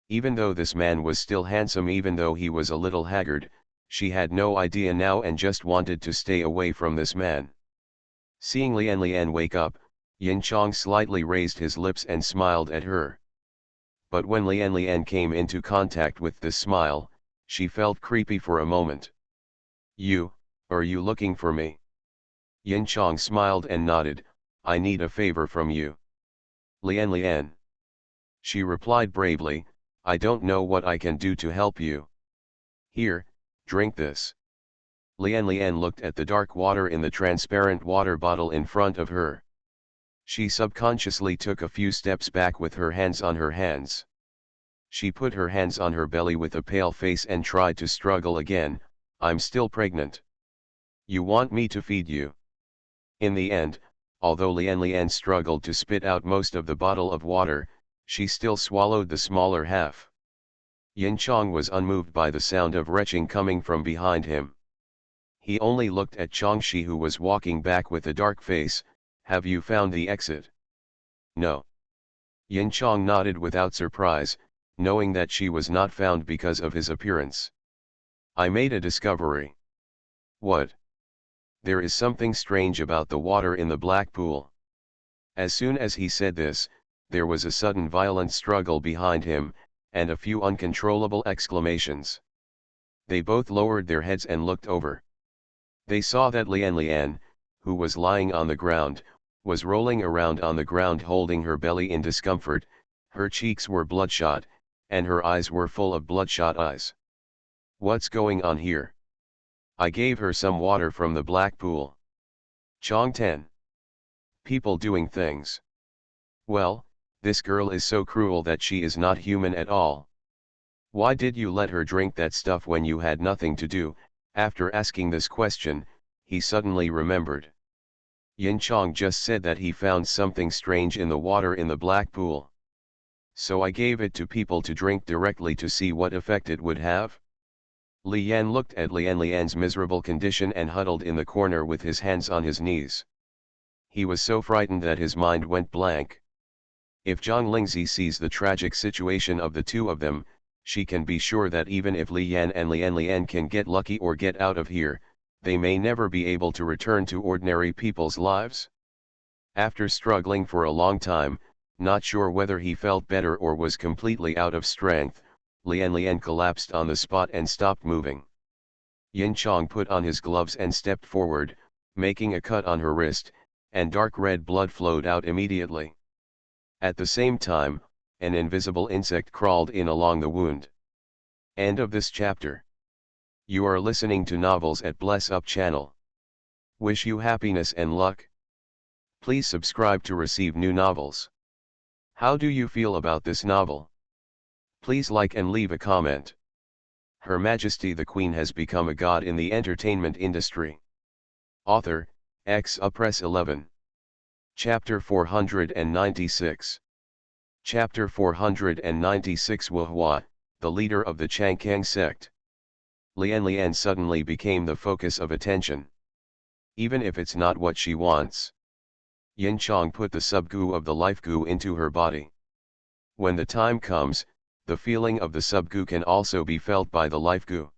Even though this man was still handsome, even though he was a little haggard, she had no idea now and just wanted to stay away from this man. Seeing Lian wake up, Yin Chong slightly raised his lips and smiled at her. But when Lian came into contact with this smile, she felt creepy for a moment. Are you looking for me?" Yin Chong smiled and nodded. "I need a favor from you." Lian. She replied bravely, "I don't know what I can do to help you. Here, drink this." Lian looked at the dark water in the transparent water bottle in front of her. She subconsciously took a few steps back with her hands on her hands. She put her hands on her belly with a pale face and tried to struggle again. "I'm still pregnant. You want me to feed you?" In the end, although Lian struggled to spit out most of the bottle of water, she still swallowed the smaller half. Yin Chong was unmoved by the sound of retching coming from behind him. He only looked at Changshi, who was walking back with a dark face. "Have you found the exit?" "No." Yin Chong nodded without surprise, knowing that she was not found because of his appearance. "I made a discovery." "What?" "There is something strange about the water in the black pool." As soon as he said this, there was a sudden violent struggle behind him, and a few uncontrollable exclamations. They both lowered their heads and looked over. They saw that Lian, who was lying on the ground, was rolling around on the ground holding her belly in discomfort. Her cheeks were bloodshot, and her eyes were full of bloodshot eyes. "What's going on here?" "I gave her some water from the black pool." Chong 10. People doing things. Well, this girl is so cruel that she is not human at all. Why did you let her drink that stuff when you had nothing to do? After asking this question, he suddenly remembered. Yin Chong just said that he found something strange in the water in the black pool. So I gave it to people to drink directly to see what effect it would have. Li Yan looked at Lian's miserable condition and huddled in the corner with his hands on his knees. He was so frightened that his mind went blank. If Zhang Lingzi sees the tragic situation of the two of them, she can be sure that even if Li Yan and Lian can get lucky or get out of here, they may never be able to return to ordinary people's lives. After struggling for a long time, not sure whether he felt better or was completely out of strength, Lian collapsed on the spot and stopped moving. Yin Chong put on his gloves and stepped forward, making a cut on her wrist, and dark red blood flowed out immediately. At the same time, an invisible insect crawled in along the wound. End of this chapter. You are listening to Novels at Bless Up channel. Wish you happiness and luck. Please subscribe to receive new novels. How do you feel about this novel? Please like and leave a comment. Her Majesty the Queen has become a god in the entertainment industry. Author, Press 11. Chapter 496. Chapter 496. Wuhua, the leader of the Changkang sect. Lian Lian suddenly became the focus of attention. Even if it's not what she wants. Yin Chong put the sub-gu of the life gu into her body. When the time comes, the feeling of the sub-gu can also be felt by the life gu.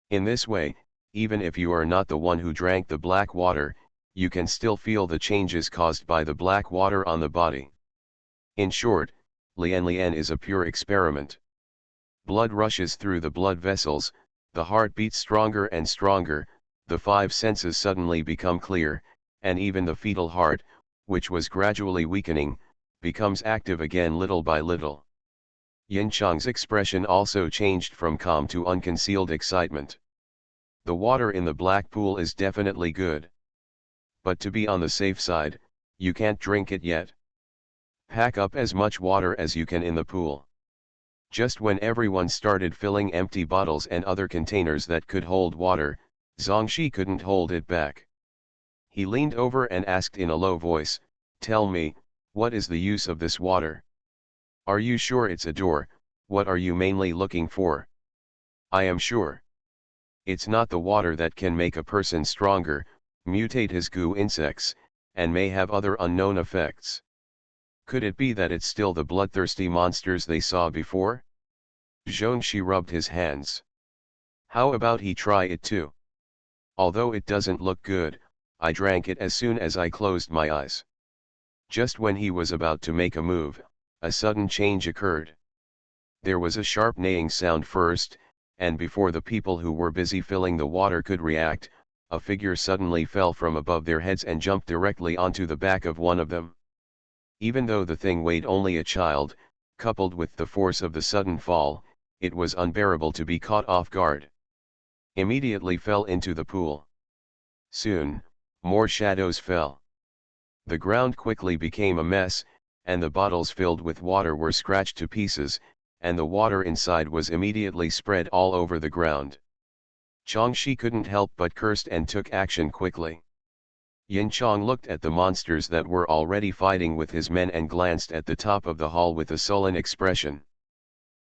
In this way, even if you are not the one who drank the black water, you can still feel the changes caused by the black water on the body. In short, Lian Lian is a pure experiment. Blood rushes through the blood vessels, the heart beats stronger and stronger, the five senses suddenly become clear, and even the fetal heart, which was gradually weakening, becomes active again little by little. Yin Chang's expression also changed from calm to unconcealed excitement. The water in the black pool is definitely good. But to be on the safe side, you can't drink it yet. Pack up as much water as you can in the pool. Just when everyone started filling empty bottles and other containers that could hold water, Zhongxi couldn't hold it back. He leaned over and asked in a low voice, "Tell me, what is the use of this water? Are you sure it's a door? What are you mainly looking for?" "I am sure. It's not the water that can make a person stronger, mutate his goo insects, and may have other unknown effects. Could it be that it's still the bloodthirsty monsters they saw before?" Zhongxi rubbed his hands. "How about he try it too? Although it doesn't look good, I drank it as soon as I closed my eyes." Just when he was about to make a move, a sudden change occurred. There was a sharp neighing sound first, and before the people who were busy filling the water could react, a figure suddenly fell from above their heads and jumped directly onto the back of one of them. Even though the thing weighed only a child, coupled with the force of the sudden fall, it was unbearable to be caught off guard. Immediately fell into the pool. Soon, more shadows fell. The ground quickly became a mess, and the bottles filled with water were scratched to pieces, and the water inside was immediately spread all over the ground. Zhongxi couldn't help but cursed and took action quickly. Yin Chong looked at the monsters that were already fighting with his men and glanced at the top of the hall with a sullen expression.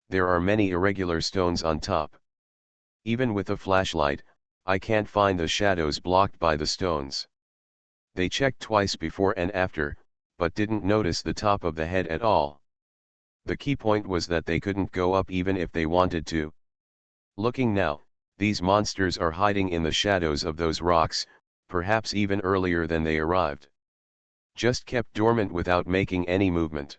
There are many irregular stones on top. Even with a flashlight, I can't find the shadows blocked by the stones. They checked twice before and after, but didn't notice the top of the head at all. The key point was that they couldn't go up even if they wanted to. Looking now, these monsters are hiding in the shadows of those rocks, perhaps even earlier than they arrived. Just kept dormant without making any movement.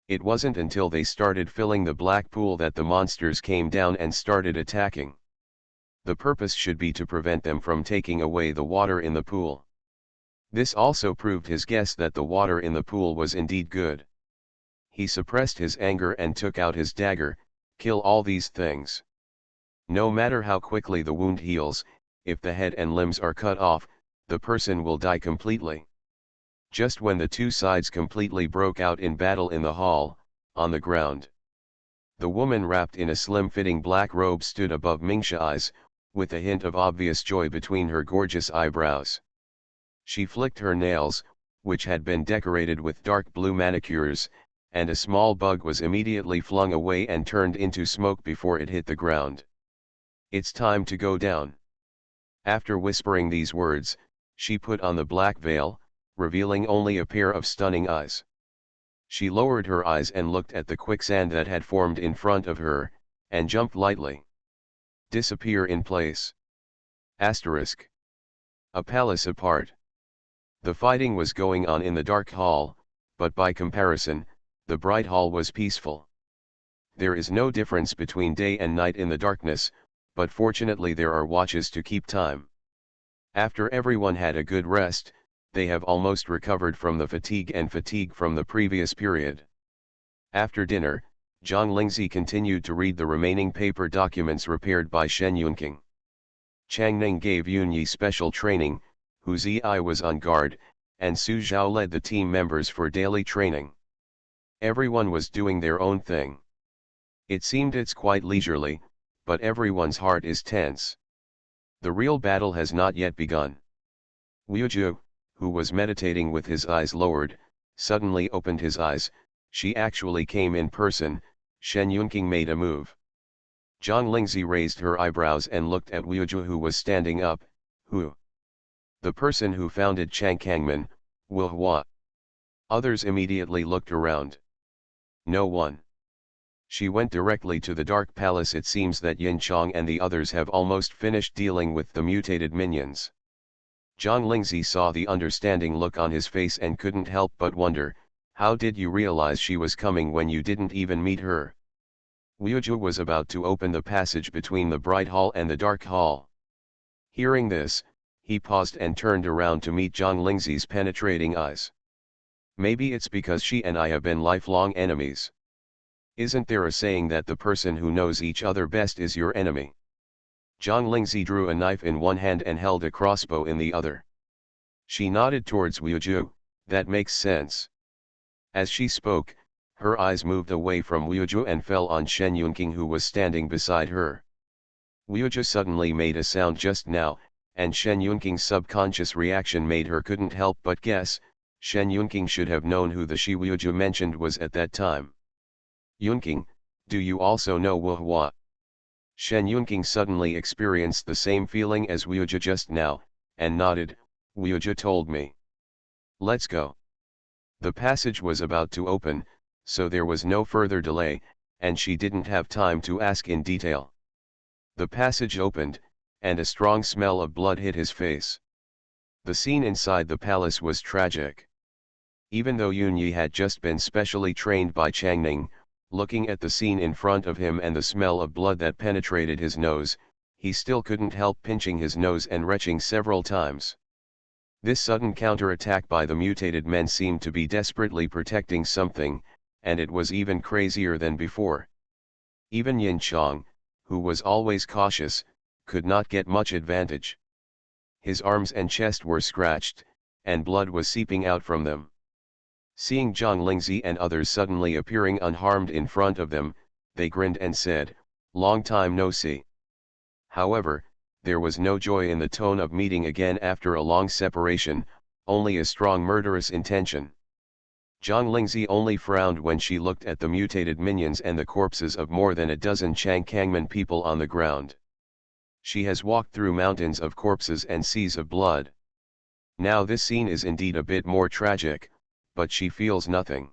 It wasn't until they started filling the black pool that the monsters came down and started attacking. The purpose should be to prevent them from taking away the water in the pool. This also proved his guess that the water in the pool was indeed good. He suppressed his anger and took out his dagger. Kill all these things. No matter how quickly the wound heals, if the head and limbs are cut off, the person will die completely. Just when the two sides completely broke out in battle in the hall, on the ground, the woman wrapped in a slim-fitting black robe stood above Mingxia eyes, with a hint of obvious joy between her gorgeous eyebrows. She flicked her nails, which had been decorated with dark blue manicures, and a small bug was immediately flung away and turned into smoke before it hit the ground. "It's time to go down." After whispering these words, she put on the black veil, revealing only a pair of stunning eyes. She lowered her eyes and looked at the quicksand that had formed in front of her, and jumped lightly. Disappear in place. Asterisk. A palace apart. The fighting was going on in the dark hall, but by comparison, the bright hall was peaceful. There is no difference between day and night in the darkness, but fortunately there are watches to keep time. After everyone had a good rest, they have almost recovered from the fatigue from the previous period. After dinner, Zhang Lingzi continued to read the remaining paper documents prepared by Shen Yunqing. Chang Ning gave Yunyi special training, Hu Ziyi was on guard, and Su Zhao led the team members for daily training. Everyone was doing their own thing. It seemed it's quite leisurely, but everyone's heart is tense. The real battle has not yet begun. Wuju, who was meditating with his eyes lowered, suddenly opened his eyes. She actually came in person. Shen Yunqing made a move. Zhang Lingzi raised her eyebrows and looked at Wuju, who was standing up. Who? The person who founded Changkangmen, Wu Hua. Others immediately looked around. No one. She went directly to the Dark Palace. It seems that Yin Chong and the others have almost finished dealing with the mutated minions. Zhang Lingzi saw the understanding look on his face and couldn't help but wonder, how did you realize she was coming when you didn't even meet her? Wuju was about to open the passage between the Bright Hall and the Dark Hall. Hearing this, he paused and turned around to meet Zhang Lingzi's penetrating eyes. Maybe it's because she and I have been lifelong enemies. Isn't there a saying that the person who knows each other best is your enemy? Zhang Lingzi drew a knife in one hand and held a crossbow in the other. She nodded towards Wuju. That makes sense. As she spoke, her eyes moved away from Wuju and fell on Shen Yunqing, who was standing beside her. Wuju suddenly made a sound just now, and Shen Yunqing's subconscious reaction made her couldn't help but guess. Shen Yunqing should have known who the she Wuju mentioned was at that time. Yunqing, do you also know Wu Hua? Shen Yunqing suddenly experienced the same feeling as Wuju just now, and nodded. Wuju told me. Let's go. The passage was about to open, so there was no further delay, and she didn't have time to ask in detail. The passage opened, and a strong smell of blood hit his face. The scene inside the palace was tragic. Even though Yun Yi had just been specially trained by Changning, looking at the scene in front of him and the smell of blood that penetrated his nose, he still couldn't help pinching his nose and retching several times. This sudden counterattack by the mutated men seemed to be desperately protecting something, and it was even crazier than before. Even Yin Chong, who was always cautious, could not get much advantage. His arms and chest were scratched, and blood was seeping out from them. Seeing Zhang Lingzi and others suddenly appearing unharmed in front of them, they grinned and said, "Long time no see." However, there was no joy in the tone of meeting again after a long separation, only a strong murderous intention. Zhang Lingzi only frowned when she looked at the mutated minions and the corpses of more than a dozen Changkangmen people on the ground. She has walked through mountains of corpses and seas of blood. Now this scene is indeed a bit more tragic, but she feels nothing.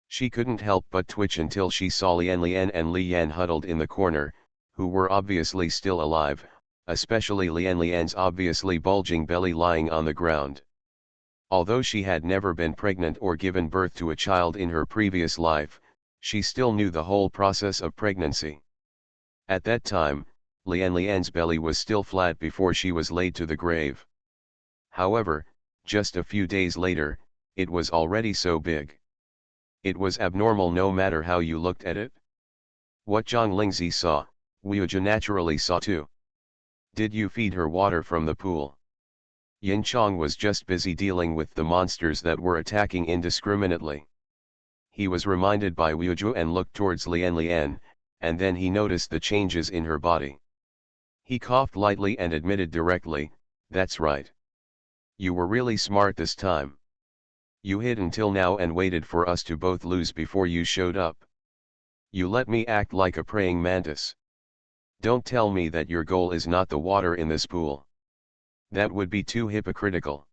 She couldn't help but twitch until she saw Lian and Li Yan huddled in the corner, who were obviously still alive, especially Lian's obviously bulging belly lying on the ground. Although she had never been pregnant or given birth to a child in her previous life, she still knew the whole process of pregnancy. At that time, Lian's belly was still flat before she was laid to the grave. However, just a few days later, it was already so big. It was abnormal no matter how you looked at it. What Zhang Lingzi saw, Wuju naturally saw too. Did you feed her water from the pool? Yin Chong was just busy dealing with the monsters that were attacking indiscriminately. He was reminded by Wuju and looked towards Lian, and then he noticed the changes in her body. He coughed lightly and admitted directly, "That's right. You were really smart this time. You hid until now and waited for us to both lose before you showed up. You let me act like a praying mantis. Don't tell me that your goal is not the water in this pool. That would be too hypocritical."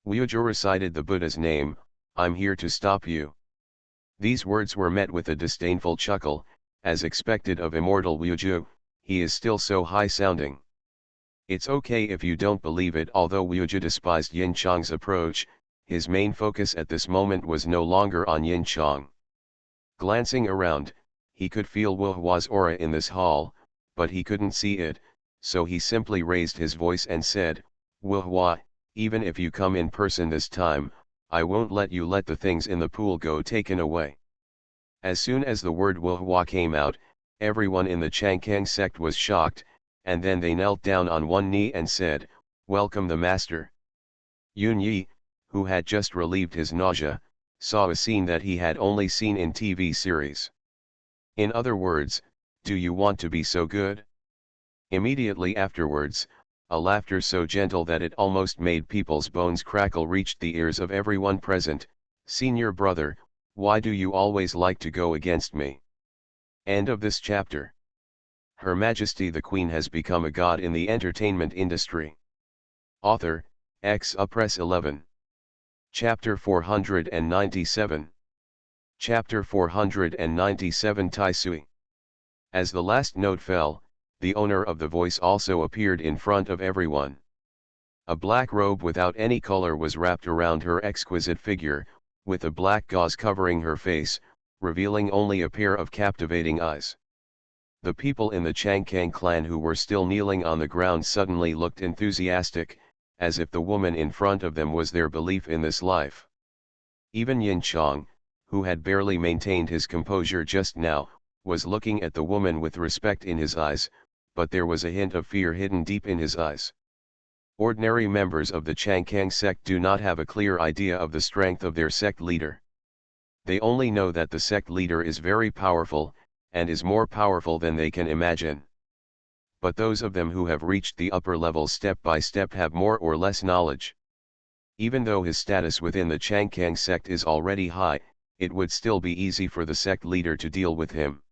Wuju recited the Buddha's name, "I'm here to stop you." These words were met with a disdainful chuckle, as expected of immortal Wuju. He is still so high-sounding. It's okay if you don't believe it. Although Wuju despised Yin Chong's approach, his main focus at this moment was no longer on Yin Chong. Glancing around, he could feel Wu Hua's aura in this hall, but he couldn't see it, so he simply raised his voice and said, "Wu Hua, even if you come in person this time, I won't let you let the things in the pool go taken away." As soon as the word Wu Hua came out, everyone in the Changkang sect was shocked, and then they knelt down on one knee and said, "Welcome the master." Yun Yi, who had just relieved his nausea, saw a scene that he had only seen in TV series. In other words, do you want to be so good? Immediately afterwards, a laughter so gentle that it almost made people's bones crackle reached the ears of everyone present. Senior brother, why do you always like to go against me? End of this chapter. Her Majesty the Queen has become a god in the entertainment industry. Author, Press 11. Chapter 497. Chapter 497 Tai Sui. As the last note fell, the owner of the voice also appeared in front of everyone. A black robe without any color was wrapped around her exquisite figure, with a black gauze covering her face, revealing only a pair of captivating eyes. The people in the Changkang clan who were still kneeling on the ground suddenly looked enthusiastic, as if the woman in front of them was their belief in this life. Even Yin Chang, who had barely maintained his composure just now, was looking at the woman with respect in his eyes, but there was a hint of fear hidden deep in his eyes. Ordinary members of the Changkang sect do not have a clear idea of the strength of their sect leader. They only know that the sect leader is very powerful, and is more powerful than they can imagine. But those of them who have reached the upper levels step by step have more or less knowledge. Even though his status within the Changkang sect is already high, it would still be easy for the sect leader to deal with him.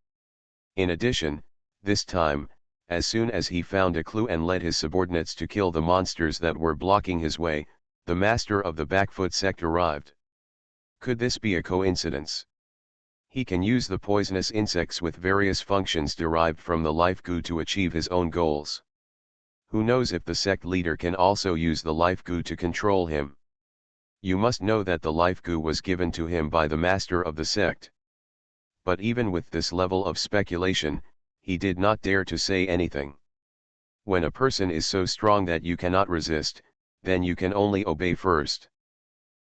In addition, this time, as soon as he found a clue and led his subordinates to kill the monsters that were blocking his way, the master of the Backfoot sect arrived. Could this be a coincidence? He can use the poisonous insects with various functions derived from the life goo to achieve his own goals. Who knows if the sect leader can also use the life goo to control him? You must know that the life goo was given to him by the master of the sect. But even with this level of speculation, he did not dare to say anything. When a person is so strong that you cannot resist, then you can only obey first.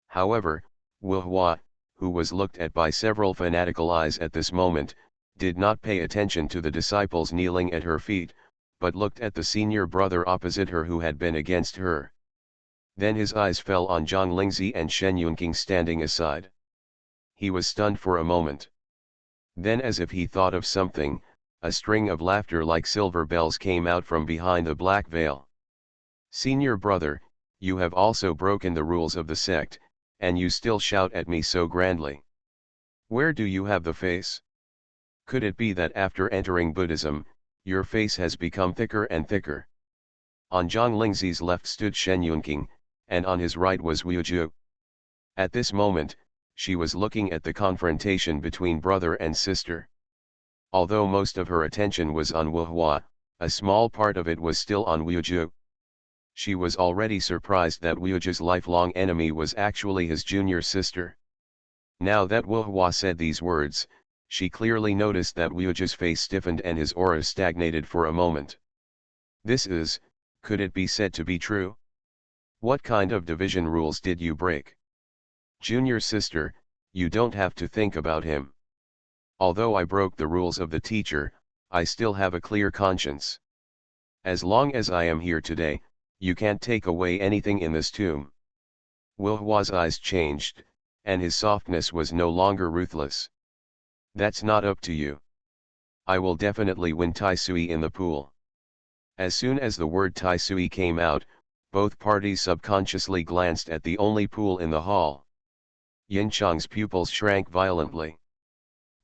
However, Wu Hua, who was looked at by several fanatical eyes at this moment, did not pay attention to the disciples kneeling at her feet, but looked at the senior brother opposite her who had been against her. Then his eyes fell on Zhang Lingzi and Shen Yunqing standing aside. He was stunned for a moment. Then, as if he thought of something, a string of laughter like silver bells came out from behind the black veil. Senior brother, you have also broken the rules of the sect, and you still shout at me so grandly. Where do you have the face? Could it be that after entering Buddhism, your face has become thicker and thicker? On Zhang Lingzi's left stood Shen Yunqing, and on his right was Wu Ju. At this moment, she was looking at the confrontation between brother and sister. Although most of her attention was on Wu Hua, a small part of it was still on Wu Ju. She was already surprised that Wu Ju's lifelong enemy was actually his junior sister. Now that Wu Hua said these words, she clearly noticed that Wu Ju's face stiffened and his aura stagnated for a moment. Could it be said to be true? What kind of division rules did you break? Junior sister, you don't have to think about him. Although I broke the rules of the teacher, I still have a clear conscience. As long as I am here today, you can't take away anything in this tomb. Wu Hua's eyes changed, and his softness was no longer ruthless. That's not up to you. I will definitely win Tai Sui in the pool. As soon as the word Tai Sui came out, both parties subconsciously glanced at the only pool in the hall. Yin Chang's pupils shrank violently.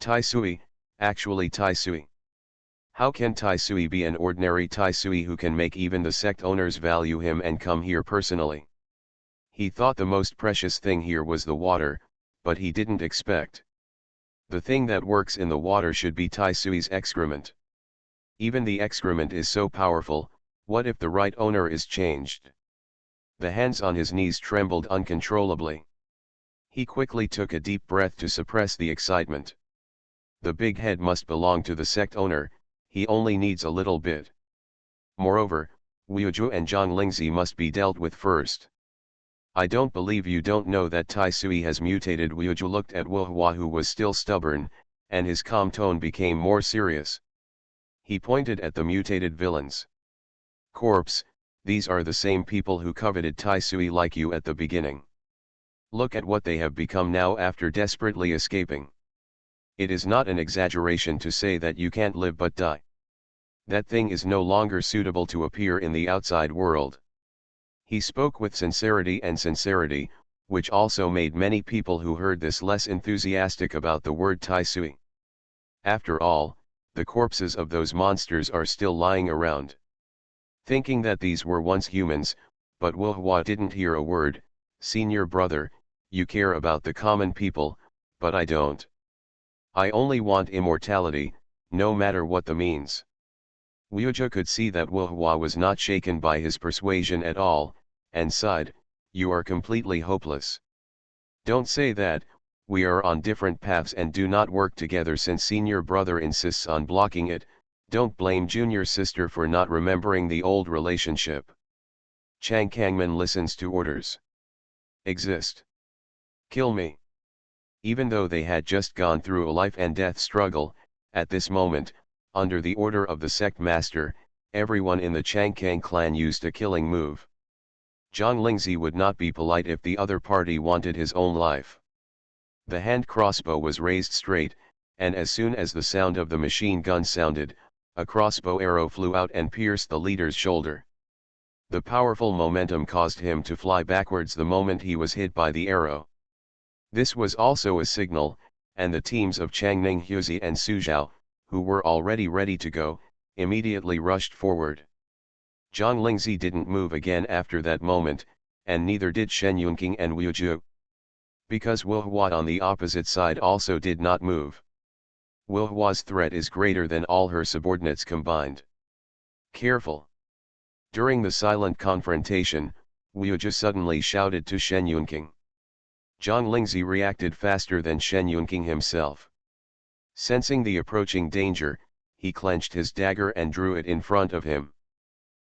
Tai Sui, actually Tai Sui. How can Tai Sui be an ordinary Tai Sui who can make even the sect owners value him and come here personally? He thought the most precious thing here was the water, but he didn't expect. The thing that works in the water should be Tai Sui's excrement. Even the excrement is so powerful, what if the right owner is changed? The hands on his knees trembled uncontrollably. He quickly took a deep breath to suppress the excitement. The big head must belong to the sect owner, he only needs a little bit. Moreover, Wu Ju and Zhang Lingzi must be dealt with first. I don't believe you don't know that Tai Sui has mutated. Wu Ju looked at Wu Hua, who was still stubborn, and his calm tone became more serious. He pointed at the mutated villains. Corpse, these are the same people who coveted Tai Sui like you at the beginning. Look at what they have become now after desperately escaping. It is not an exaggeration to say that you can't live but die. That thing is no longer suitable to appear in the outside world. He spoke with sincerity, which also made many people who heard this less enthusiastic about the word Tai Sui. After all, the corpses of those monsters are still lying around. Thinking that these were once humans, but Wu Hua didn't hear a word. Senior brother, you care about the common people, but I don't. I only want immortality, no matter what the means. Wuja could see that Wu Hua was not shaken by his persuasion at all, and sighed, you are completely hopeless. Don't say that, we are on different paths and do not work together since senior brother insists on blocking it. Don't blame junior sister for not remembering the old relationship. Chang Kangman listens to orders. Exist. Kill me. Even though they had just gone through a life and death struggle, at this moment, under the order of the sect master, everyone in the Changkang clan used a killing move. Zhang Lingzi would not be polite if the other party wanted his own life. The hand crossbow was raised straight, and as soon as the sound of the machine gun sounded, a crossbow arrow flew out and pierced the leader's shoulder. The powerful momentum caused him to fly backwards the moment he was hit by the arrow. This was also a signal, and the teams of Changning Huzi and Suzhou, who were already ready to go, immediately rushed forward. Zhang Lingzi didn't move again after that moment, and neither did Shen Yunqing and Wu Ju. Because Wu Hua on the opposite side also did not move. Wu Hua's threat is greater than all her subordinates combined. Careful! During the silent confrontation, Wu Ju suddenly shouted to Shen Yunqing. Zhang Lingzi reacted faster than Shen Yunqing himself. Sensing the approaching danger, he clenched his dagger and drew it in front of him.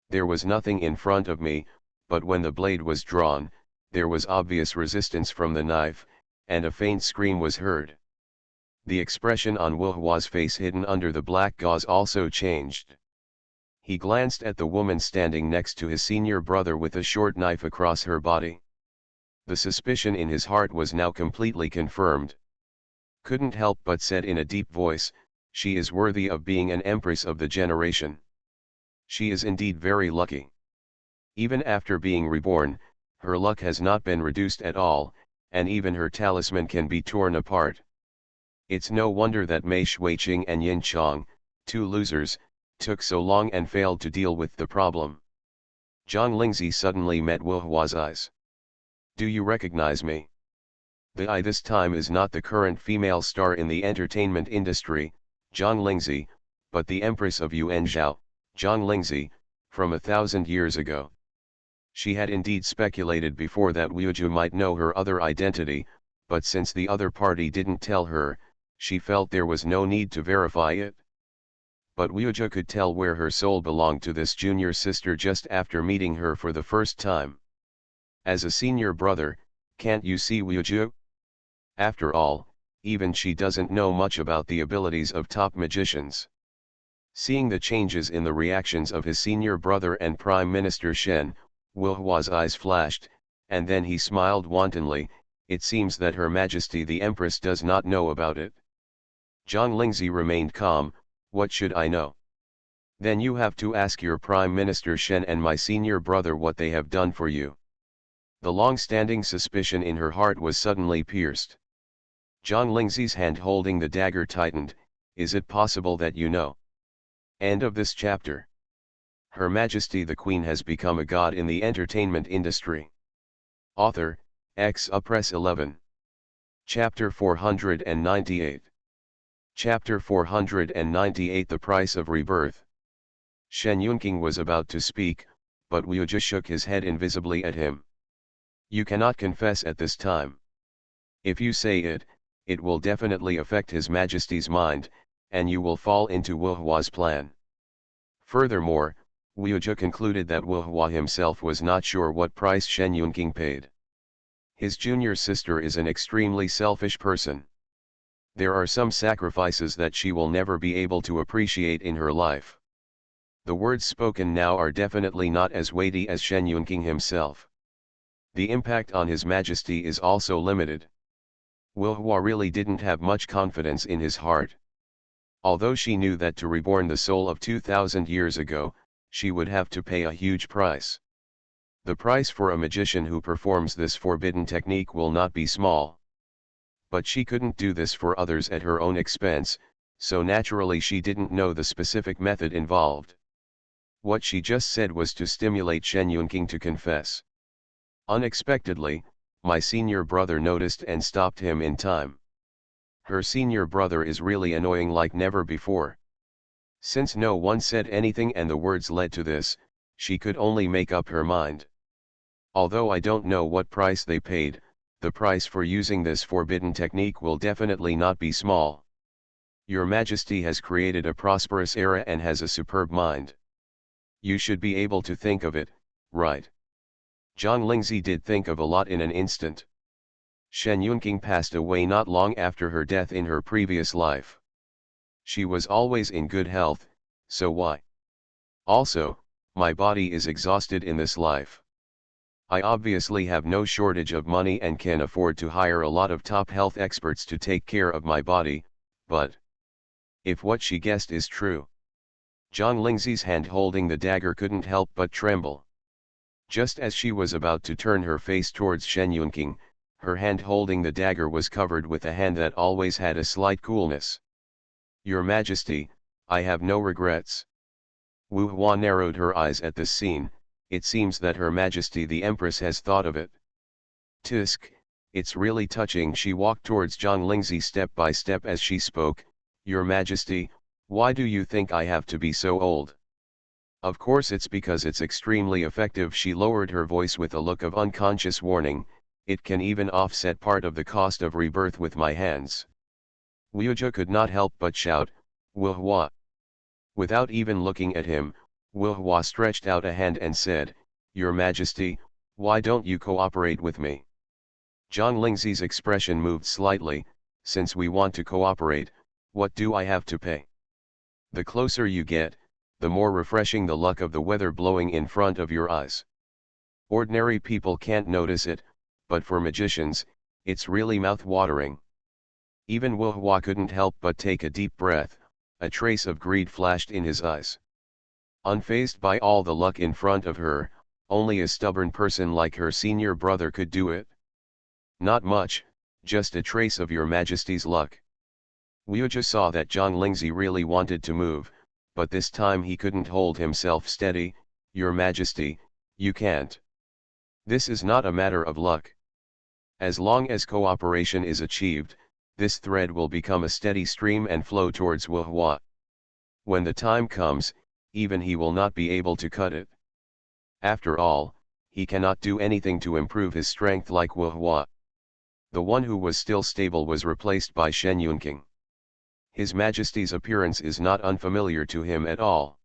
There was nothing in front of me, but when the blade was drawn, there was obvious resistance from the knife, and a faint scream was heard. The expression on Wu Hua's face hidden under the black gauze also changed. He glanced at the woman standing next to his senior brother with a short knife across her body. The suspicion in his heart was now completely confirmed. Couldn't help but said in a deep voice, she is worthy of being an empress of the generation. She is indeed very lucky. Even after being reborn, her luck has not been reduced at all, and even her talisman can be torn apart. It's no wonder that Mei Shuiqing and Yin Chong, two losers, took so long and failed to deal with the problem. Zhang Lingzi suddenly met Wu Hua's eyes. Do you recognize me? The I this time is not the current female star in the entertainment industry, Zhang Lingzi, but the Empress of Yuanzhou, Zhang Lingzi, from 1,000 years ago. She had indeed speculated before that Wuju might know her other identity, but since the other party didn't tell her, she felt there was no need to verify it. But Wuju could tell where her soul belonged to this junior sister just after meeting her for the first time. As a senior brother, can't you see Wuju? After all, even she doesn't know much about the abilities of top magicians. Seeing the changes in the reactions of his senior brother and Prime Minister Shen, Wu Hua's eyes flashed, and then he smiled wantonly. It seems that Her Majesty the Empress does not know about it. Zhang Lingzi remained calm. What should I know? Then you have to ask your Prime Minister Shen and my senior brother what they have done for you. The long-standing suspicion in her heart was suddenly pierced. Zhang Lingzi's hand holding the dagger tightened. Is it possible that you know? End of this chapter. Her Majesty the Queen has become a god in the entertainment industry. Author, Press 11. Chapter 498. Chapter 498 The Price of Rebirth. Shen Yunqing was about to speak, but Wu Ju shook his head invisibly at him. You cannot confess at this time. If you say it, it will definitely affect His Majesty's mind, and you will fall into Wu Hua's plan. Furthermore, Wu Ju concluded that Wu Hua himself was not sure what price Shen Yunqing paid. His junior sister is an extremely selfish person. There are some sacrifices that she will never be able to appreciate in her life. The words spoken now are definitely not as weighty as Shen Yunqing himself. The impact on His Majesty is also limited. Wu Hua really didn't have much confidence in his heart. Although she knew that to reborn the soul of 2,000 years ago, she would have to pay a huge price. The price for a magician who performs this forbidden technique will not be small. But she couldn't do this for others at her own expense, so naturally she didn't know the specific method involved. What she just said was to stimulate Shen Yunqing to confess. Unexpectedly, my senior brother noticed and stopped him in time. Her senior brother is really annoying like never before. Since no one said anything and the words led to this, she could only make up her mind. Although I don't know what price they paid, the price for using this forbidden technique will definitely not be small. Your Majesty has created a prosperous era and has a superb mind. You should be able to think of it, right? Zhang Lingzi did think of a lot in an instant. Shen Yunqing passed away not long after her death in her previous life. She was always in good health, so why? Also, my body is exhausted in this life. I obviously have no shortage of money and can afford to hire a lot of top health experts to take care of my body, but if what she guessed is true, Zhang Lingzi's hand holding the dagger couldn't help but tremble. Just as she was about to turn her face towards Shen Yunqing, her hand holding the dagger was covered with a hand that always had a slight coolness. Your Majesty, I have no regrets. Wu Hua narrowed her eyes at this scene. It seems that Her Majesty the Empress has thought of it. Tisk, it's really touching. She walked towards Zhang Lingzi step by step as she spoke. Your Majesty, why do you think I have to be so old? Of course it's because it's extremely effective. She lowered her voice with a look of unconscious warning. It can even offset part of the cost of rebirth with my hands. Liuja could not help but shout, Wu Hua. Without even looking at him, Wu Hua stretched out a hand and said, Your Majesty, why don't you cooperate with me? Zhang Lingzi's expression moved slightly. Since we want to cooperate, what do I have to pay? The closer you get, the more refreshing the luck of the weather blowing in front of your eyes. Ordinary people can't notice it, but for magicians, it's really mouth-watering. Even Wu Hua couldn't help but take a deep breath. A trace of greed flashed in his eyes. Unfazed by all the luck in front of her, only a stubborn person like her senior brother could do it. Not much, just a trace of Your Majesty's luck. Liuja saw that Zhang Lingzi really wanted to move, but this time he couldn't hold himself steady. Your Majesty, you can't. This is not a matter of luck. As long as cooperation is achieved, this thread will become a steady stream and flow towards Wu Hua. When the time comes, even he will not be able to cut it. After all, he cannot do anything to improve his strength like Wu Hua. The one who was still stable was replaced by Shen Yunqing. His Majesty's appearance is not unfamiliar to him at all.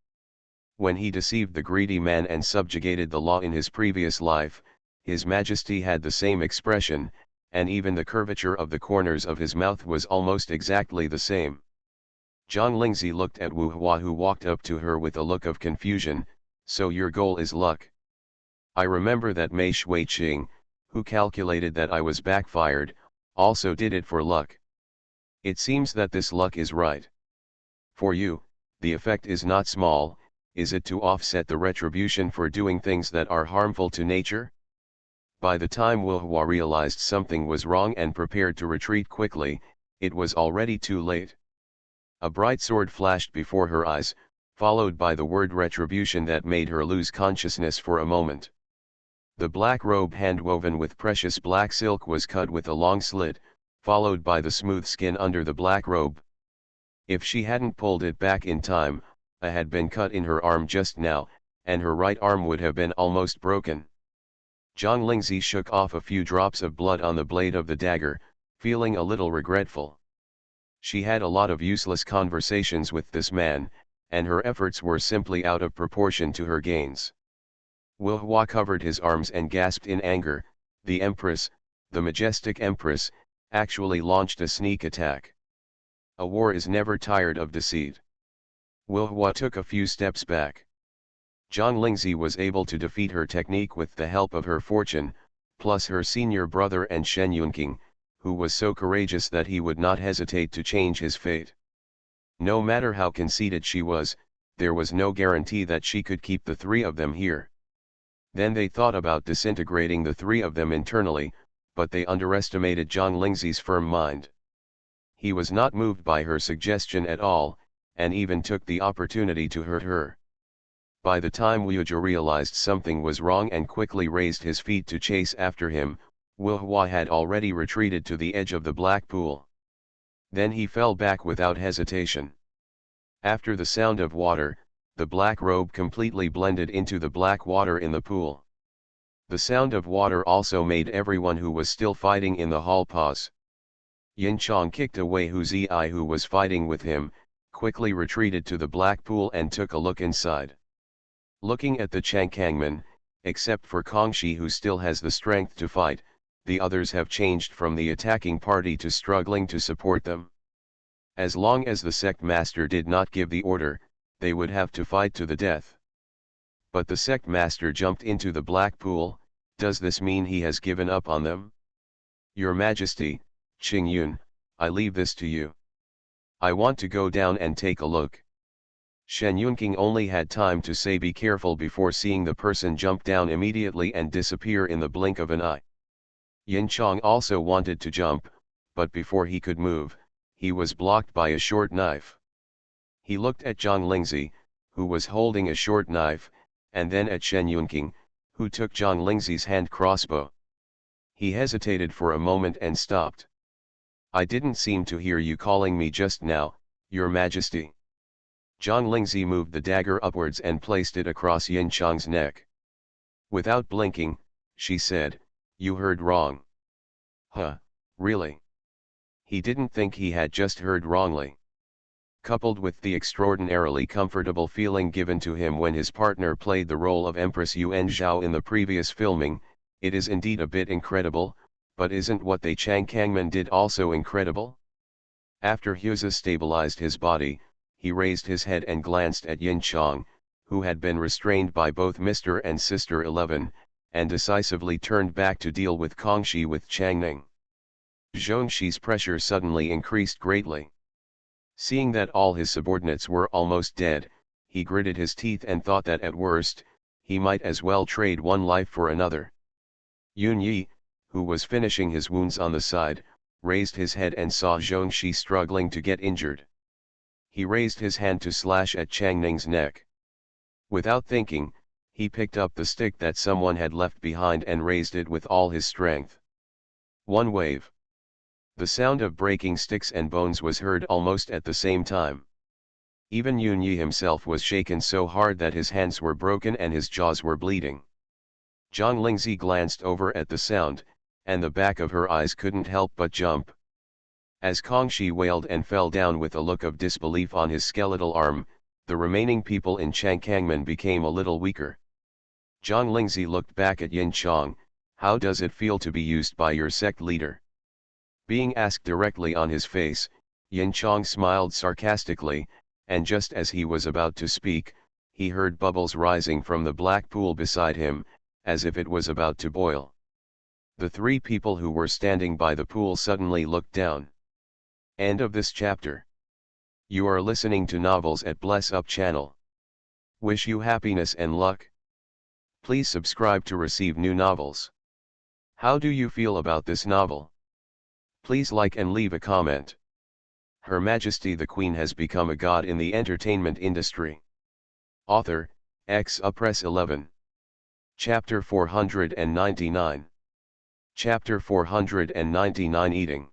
When he deceived the greedy man and subjugated the law in his previous life, His Majesty had the same expression, and even the curvature of the corners of his mouth was almost exactly the same. Zhang Lingzi looked at Wu Hua, who walked up to her with a look of confusion. So your goal is luck? I remember that Mei Shuiqing, who calculated that I was backfired, also did it for luck. It seems that this luck is right. For you, the effect is not small. Is it to offset the retribution for doing things that are harmful to nature? By the time Wu Hua realized something was wrong and prepared to retreat quickly, it was already too late. A bright sword flashed before her eyes, followed by the word retribution that made her lose consciousness for a moment. The black robe hand-woven with precious black silk was cut with a long slit, followed by the smooth skin under the black robe. If she hadn't pulled it back in time, a had been cut in her arm just now, and her right arm would have been almost broken. Zhang Lingzi shook off a few drops of blood on the blade of the dagger, feeling a little regretful. She had a lot of useless conversations with this man, and her efforts were simply out of proportion to her gains. Wu Hua covered his arms and gasped in anger. The Empress, the majestic Empress, actually launched a sneak attack. A war is never tired of deceit. Wu Hua took a few steps back. Zhang Lingzi was able to defeat her technique with the help of her fortune, plus her senior brother and Shen Yunqing, who was so courageous that he would not hesitate to change his fate. No matter how conceited she was, there was no guarantee that she could keep the three of them here. Then they thought about disintegrating the three of them internally, but they underestimated Zhang Lingzi's firm mind. He was not moved by her suggestion at all, and even took the opportunity to hurt her. By the time Wu Yuzhe realized something was wrong and quickly raised his feet to chase after him, Wu Hua had already retreated to the edge of the black pool. Then he fell back without hesitation. After the sound of water, the black robe completely blended into the black water in the pool. The sound of water also made everyone who was still fighting in the hall pause. Yin Chong kicked away Hu Ziyi, who was fighting with him, quickly retreated to the black pool and took a look inside. Looking at the Changkangmen, except for Kongxi who still has the strength to fight, the others have changed from the attacking party to struggling to support them. As long as the sect master did not give the order, they would have to fight to the death. But the sect master jumped into the black pool. Does this mean he has given up on them? Your Majesty, Qing Yun, I leave this to you. I want to go down and take a look. Shen Yunqing only had time to say be careful before seeing the person jump down immediately and disappear in the blink of an eye. Yin Chong also wanted to jump, but before he could move, he was blocked by a short knife. He looked at Zhang Lingzi, who was holding a short knife, and then at Shen Yunqing, who took Zhang Lingzi's hand crossbow. He hesitated for a moment and stopped. I didn't seem to hear you calling me just now, Your Majesty. Zhang Lingzi moved the dagger upwards and placed it across Yin Chong's neck. Without blinking, she said, You heard wrong. Huh, really? He didn't think he had just heard wrongly. Coupled with the extraordinarily comfortable feeling given to him when his partner played the role of Empress Yuan Zhao in the previous filming, it is indeed a bit incredible, but isn't what they Changkangmen did also incredible? After Huza stabilized his body, he raised his head and glanced at Yin Chong, who had been restrained by both Mr. and Sister 11, and decisively turned back to deal with Kongxi with Changning. Zhongxi's pressure suddenly increased greatly. Seeing that all his subordinates were almost dead, he gritted his teeth and thought that at worst, he might as well trade one life for another. Yun Yi, who was finishing his wounds on the side, raised his head and saw Zhongxi struggling to get injured. He raised his hand to slash at Changning's neck. Without thinking, he picked up the stick that someone had left behind and raised it with all his strength. One wave. The sound of breaking sticks and bones was heard almost at the same time. Even Yun Yi himself was shaken so hard that his hands were broken and his jaws were bleeding. Zhang Lingzi glanced over at the sound, and the back of her eyes couldn't help but jump. As Kongxi wailed and fell down with a look of disbelief on his skeletal arm, the remaining people in Changkangmen became a little weaker. Zhang Lingzi looked back at Yin Chong. How does it feel to be used by your sect leader? Being asked directly on his face, Yin Chong smiled sarcastically, and just as he was about to speak, he heard bubbles rising from the black pool beside him, as if it was about to boil. The three people who were standing by the pool suddenly looked down. End of this chapter. You are listening to Novels at Bless Up channel. Wish you happiness and luck. Please subscribe to receive new novels. How do you feel about this novel? Please like and leave a comment. Her Majesty the Queen has become a god in the entertainment industry. Author, Press 11. Chapter 499. Chapter 499 Eating.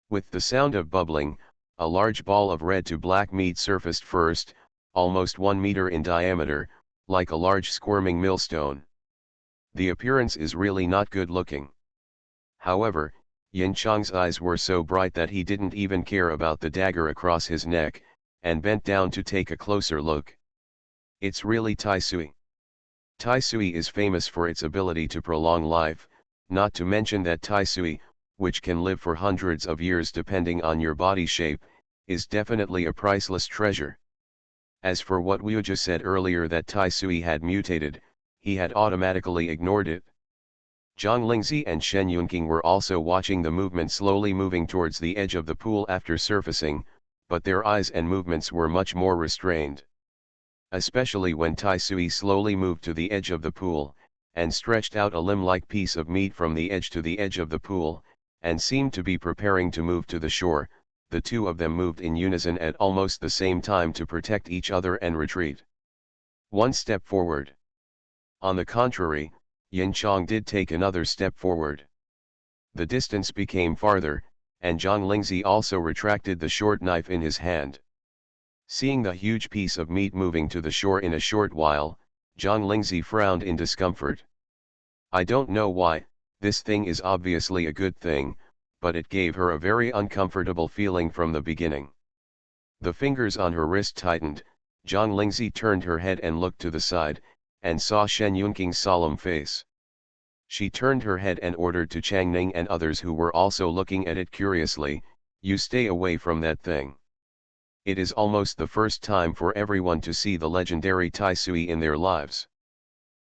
With the sound of bubbling, a large ball of red to black meat surfaced first, almost 1 meter in diameter, like a large squirming millstone. The appearance is really not good looking. However, Yin Chong's eyes were so bright that he didn't even care about the dagger across his neck, and bent down to take a closer look. It's really Tai Sui. Tai Sui is famous for its ability to prolong life, not to mention that Tai Sui, which can live for hundreds of years depending on your body shape, is definitely a priceless treasure. As for what Wu Yuzhe said earlier that Tai Sui had mutated, he had automatically ignored it. Zhang Lingzi and Shen Yunqing were also watching the movement slowly moving towards the edge of the pool after surfacing, but their eyes and movements were much more restrained. Especially when Tai Sui slowly moved to the edge of the pool, and stretched out a limb-like piece of meat from the edge to the edge of the pool, and seemed to be preparing to move to the shore. The two of them moved in unison at almost the same time to protect each other and retreat. One step forward. On the contrary, Yin Chong did take another step forward. The distance became farther, and Zhang Lingzi also retracted the short knife in his hand. Seeing the huge piece of meat moving to the shore in a short while, Zhang Lingzi frowned in discomfort. I don't know why, this thing is obviously a good thing, but it gave her a very uncomfortable feeling from the beginning. The fingers on her wrist tightened. Zhang Lingzi turned her head and looked to the side, and saw Shen Yunqing's solemn face. She turned her head and ordered to Chang Ning and others who were also looking at it curiously, "You stay away from that thing." It is almost the first time for everyone to see the legendary Tai Sui in their lives.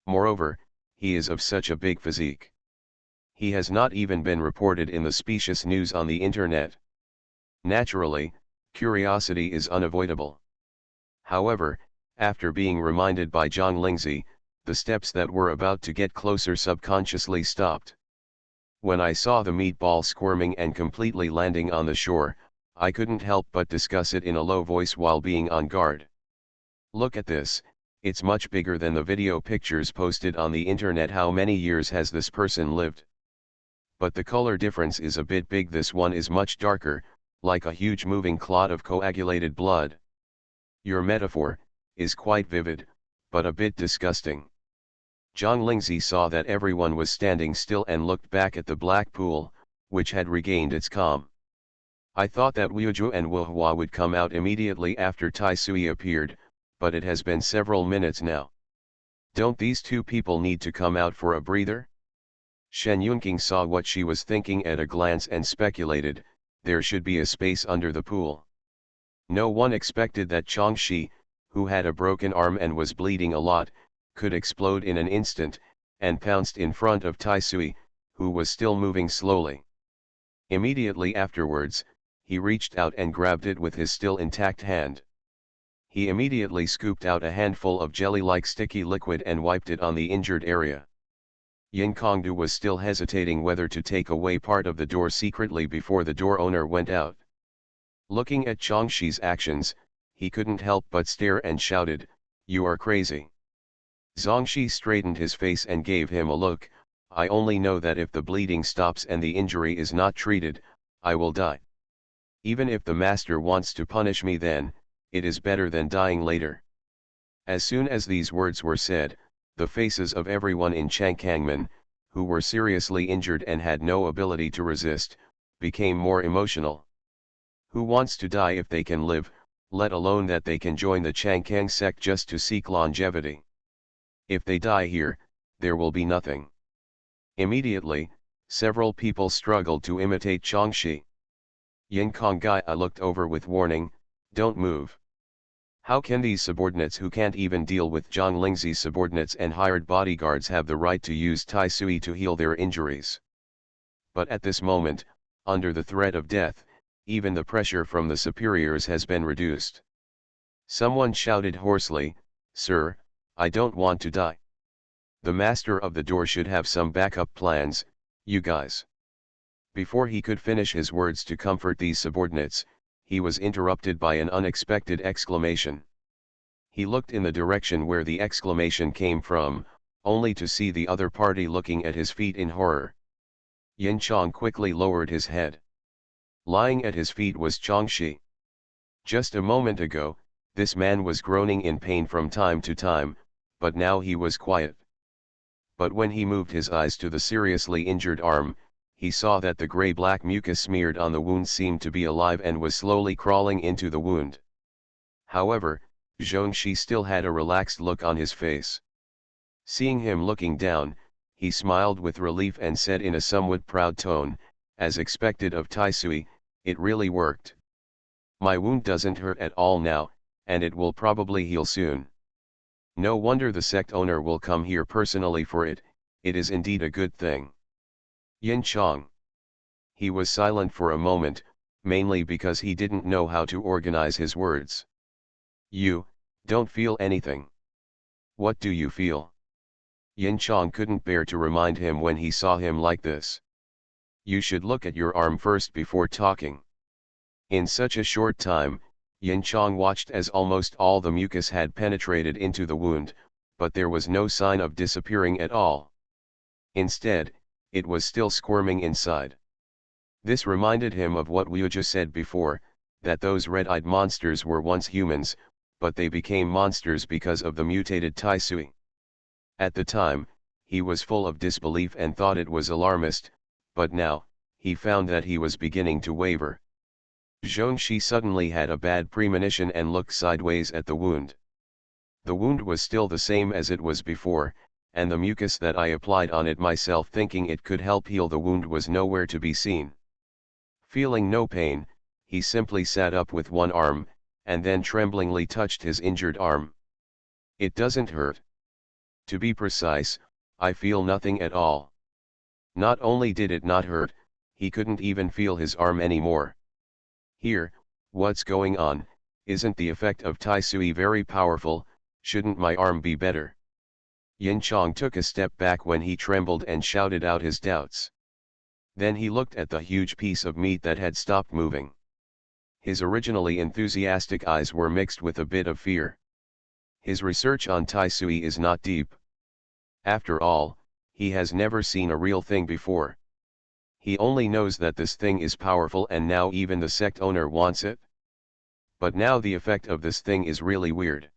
Moreover, he is of such a big physique. He has not even been reported in the specious news on the internet. Naturally, curiosity is unavoidable. However, after being reminded by Zhang Lingzi, the steps that were about to get closer subconsciously stopped. When I saw the meatball squirming and completely landing on the shore, I couldn't help but discuss it in a low voice while being on guard. "Look at this, it's much bigger than the video pictures posted on the internet. How many years has this person lived? But the color difference is a bit big. This one is much darker, like a huge moving clot of coagulated blood. Your metaphor is quite vivid, but a bit disgusting." Zhang Lingzi saw that everyone was standing still and looked back at the black pool, which had regained its calm. "I thought that Wuju and Wuhua would come out immediately after Tai Sui appeared, but it has been several minutes now. Don't these two people need to come out for a breather?" Shen Yunqing saw what she was thinking at a glance and speculated, there should be a space under the pool. No one expected that Changshi, who had a broken arm and was bleeding a lot, could explode in an instant, and pounced in front of Tai Sui, who was still moving slowly. Immediately afterwards, he reached out and grabbed it with his still intact hand. He immediately scooped out a handful of jelly-like sticky liquid and wiped it on the injured area. Yin Kongdu was still hesitating whether to take away part of the door secretly before the door owner went out. Looking at Changshi's actions, he couldn't help but stare and shouted, "You are crazy." Zhangxi straightened his face and gave him a look. "I only know that if the bleeding stops and the injury is not treated, I will die. Even if the master wants to punish me then, it is better than dying later." As soon as these words were said, the faces of everyone in Changkangmen, who were seriously injured and had no ability to resist, became more emotional. Who wants to die if they can live, let alone that they can join the Changkang sect just to seek longevity? If they die here, there will be nothing. Immediately, several people struggled to imitate Changshi. Yin Kongai looked over with warning, "Don't move." How can these subordinates who can't even deal with Zhang Lingzi's subordinates and hired bodyguards have the right to use Tai Sui to heal their injuries? But at this moment, under the threat of death, even the pressure from the superiors has been reduced. Someone shouted hoarsely, "Sir, I don't want to die. The master of the door should have some backup plans, you guys." Before he could finish his words to comfort these subordinates, he was interrupted by an unexpected exclamation. He looked in the direction where the exclamation came from, only to see the other party looking at his feet in horror. Yin Chong quickly lowered his head. Lying at his feet was Changshi. Just a moment ago, this man was groaning in pain from time to time, but now he was quiet. But when he moved his eyes to the seriously injured arm, he saw that the gray-black mucus smeared on the wound seemed to be alive and was slowly crawling into the wound. However, Zhongxi still had a relaxed look on his face. Seeing him looking down, he smiled with relief and said in a somewhat proud tone, as expected of Tai Sui, "It really worked. My wound doesn't hurt at all now, and it will probably heal soon. No wonder the sect owner will come here personally for it. It is indeed a good thing." Yin Chong. He was silent for a moment, mainly because he didn't know how to organize his words. You don't feel anything. What do you feel? Yin Chong couldn't bear to remind him when he saw him like this. You should look at your arm first before talking. In such a short time, Yin Chong watched as almost all the mucus had penetrated into the wound, but there was no sign of disappearing at all. Instead, it was still squirming inside. This reminded him of what Wuja said before, that those red-eyed monsters were once humans, but they became monsters because of the mutated Tai Sui. At the time, he was full of disbelief and thought it was alarmist, but now, he found that he was beginning to waver. Zhongxi suddenly had a bad premonition and looked sideways at the wound. The wound was still the same as it was before, and the mucus that I applied on it myself thinking it could help heal the wound was nowhere to be seen. Feeling no pain, he simply sat up with one arm, and then tremblingly touched his injured arm. It doesn't hurt. To be precise, I feel nothing at all. Not only did it not hurt, he couldn't even feel his arm anymore. Here, what's going on? Isn't the effect of Tai Sui very powerful? Shouldn't my arm be better? Yin Chong took a step back when he trembled and shouted out his doubts. Then he looked at the huge piece of meat that had stopped moving. His originally enthusiastic eyes were mixed with a bit of fear. His research on Tai Sui is not deep. After all, he has never seen a real thing before. He only knows that this thing is powerful and now even the sect owner wants it. But now the effect of this thing is really weird.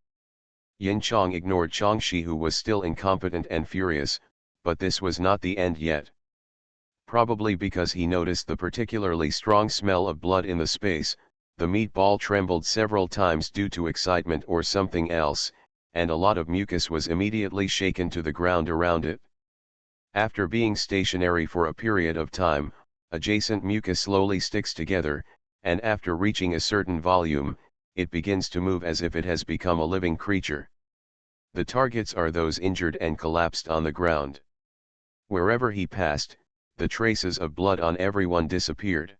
Yin Chong ignored Zhongxi, who was still incompetent and furious, but this was not the end yet. Probably because he noticed the particularly strong smell of blood in the space, the meatball trembled several times due to excitement or something else, and a lot of mucus was immediately shaken to the ground around it. After being stationary for a period of time, adjacent mucus slowly sticks together, and after reaching a certain volume, it begins to move as if it has become a living creature. The targets are those injured and collapsed on the ground. Wherever he passed, the traces of blood on everyone disappeared.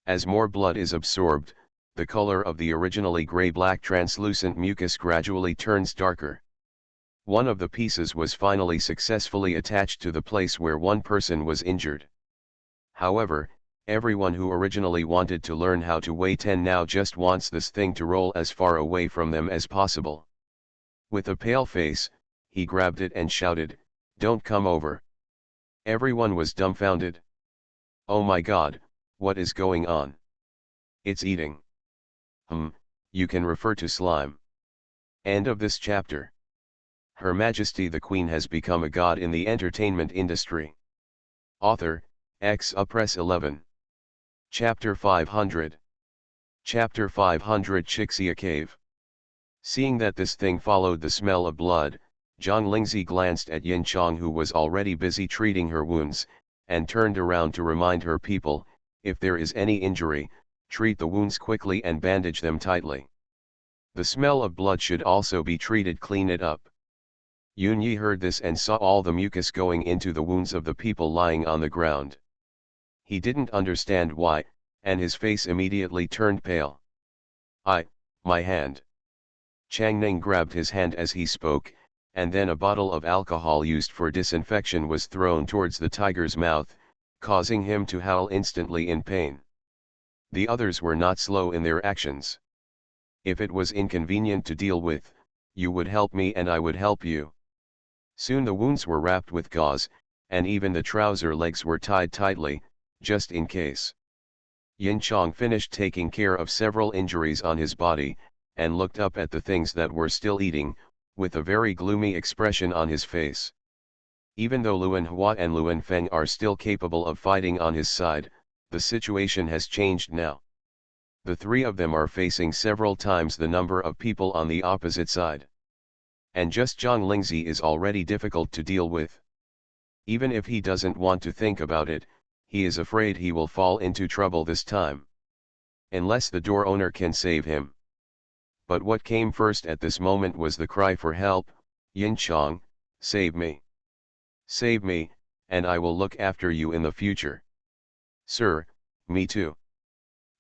As more blood is absorbed, the color of the originally gray-black translucent mucus gradually turns darker. One of the pieces was finally successfully attached to the place where one person was injured. However, everyone who originally wanted to learn how to weigh 10 now just wants this thing to roll as far away from them as possible. With a pale face, he grabbed it and shouted, "Don't come over." Everyone was dumbfounded. Oh my God, what is going on? It's eating. You can refer to slime. End of this chapter. Her Majesty the Queen has become a god in the entertainment industry. Author, Press 11. Chapter 500. Chapter 500 Chixia Cave. Seeing that this thing followed the smell of blood, Zhang Lingzi glanced at Yin Chong, who was already busy treating her wounds, and turned around to remind her people, if there is any injury, treat the wounds quickly and bandage them tightly. The smell of blood should also be treated, clean it up. Yun Yi heard this and saw all the mucus going into the wounds of the people lying on the ground. He didn't understand why, and his face immediately turned pale. My hand. Chang Ning grabbed his hand as he spoke, and then a bottle of alcohol used for disinfection was thrown towards the tiger's mouth, causing him to howl instantly in pain. The others were not slow in their actions. If it was inconvenient to deal with, you would help me and I would help you. Soon the wounds were wrapped with gauze, and even the trouser legs were tied tightly, just in case. Yin Chong finished taking care of several injuries on his body, and looked up at the things that were still eating, with a very gloomy expression on his face. Even though Luan Hua and Luan Feng are still capable of fighting on his side, the situation has changed now. The three of them are facing several times the number of people on the opposite side. And just Zhang Lingzi is already difficult to deal with. Even if he doesn't want to think about it, he is afraid he will fall into trouble this time. Unless the door owner can save him. But what came first at this moment was the cry for help, "Yin Chong, save me! Save me!" and I will look after you in the future. Sir, me too.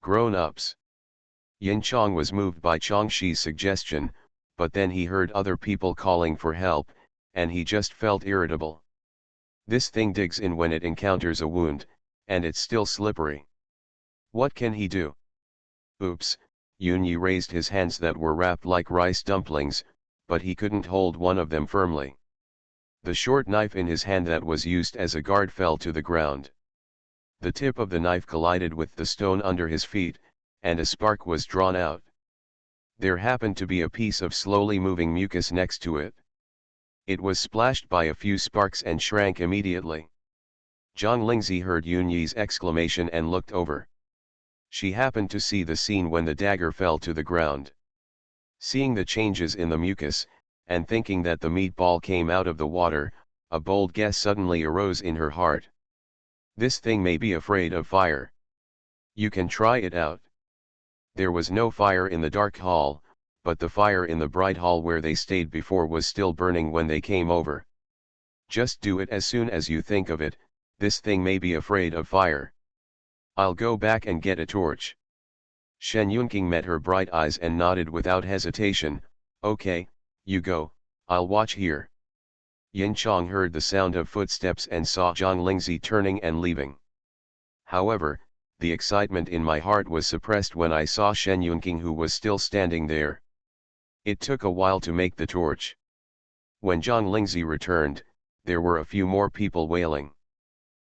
Grown-ups. Yin Chong was moved by Chongxi's suggestion, but then he heard other people calling for help, and he just felt irritable. This thing digs in when it encounters a wound, and it's still slippery. What can he do? Oops, Yunyi raised his hands that were wrapped like rice dumplings, but he couldn't hold one of them firmly. The short knife in his hand that was used as a guard fell to the ground. The tip of the knife collided with the stone under his feet, and a spark was drawn out. There happened to be a piece of slowly moving mucus next to it. It was splashed by a few sparks and shrank immediately. Zhang Lingzi heard Yunyi's exclamation and looked over. She happened to see the scene when the dagger fell to the ground. Seeing the changes in the mucus, and thinking that the meatball came out of the water, a bold guess suddenly arose in her heart. This thing may be afraid of fire. You can try it out. There was no fire in the dark hall, but the fire in the bright hall where they stayed before was still burning when they came over. Just do it as soon as you think of it. This thing may be afraid of fire. I'll go back and get a torch. Shen Yunqing met her bright eyes and nodded without hesitation. Okay, you go, I'll watch here. Yin Chong heard the sound of footsteps and saw Zhang Lingzi turning and leaving. However, the excitement in my heart was suppressed when I saw Shen Yunqing, who was still standing there. It took a while to make the torch. When Zhang Lingzi returned, there were a few more people wailing.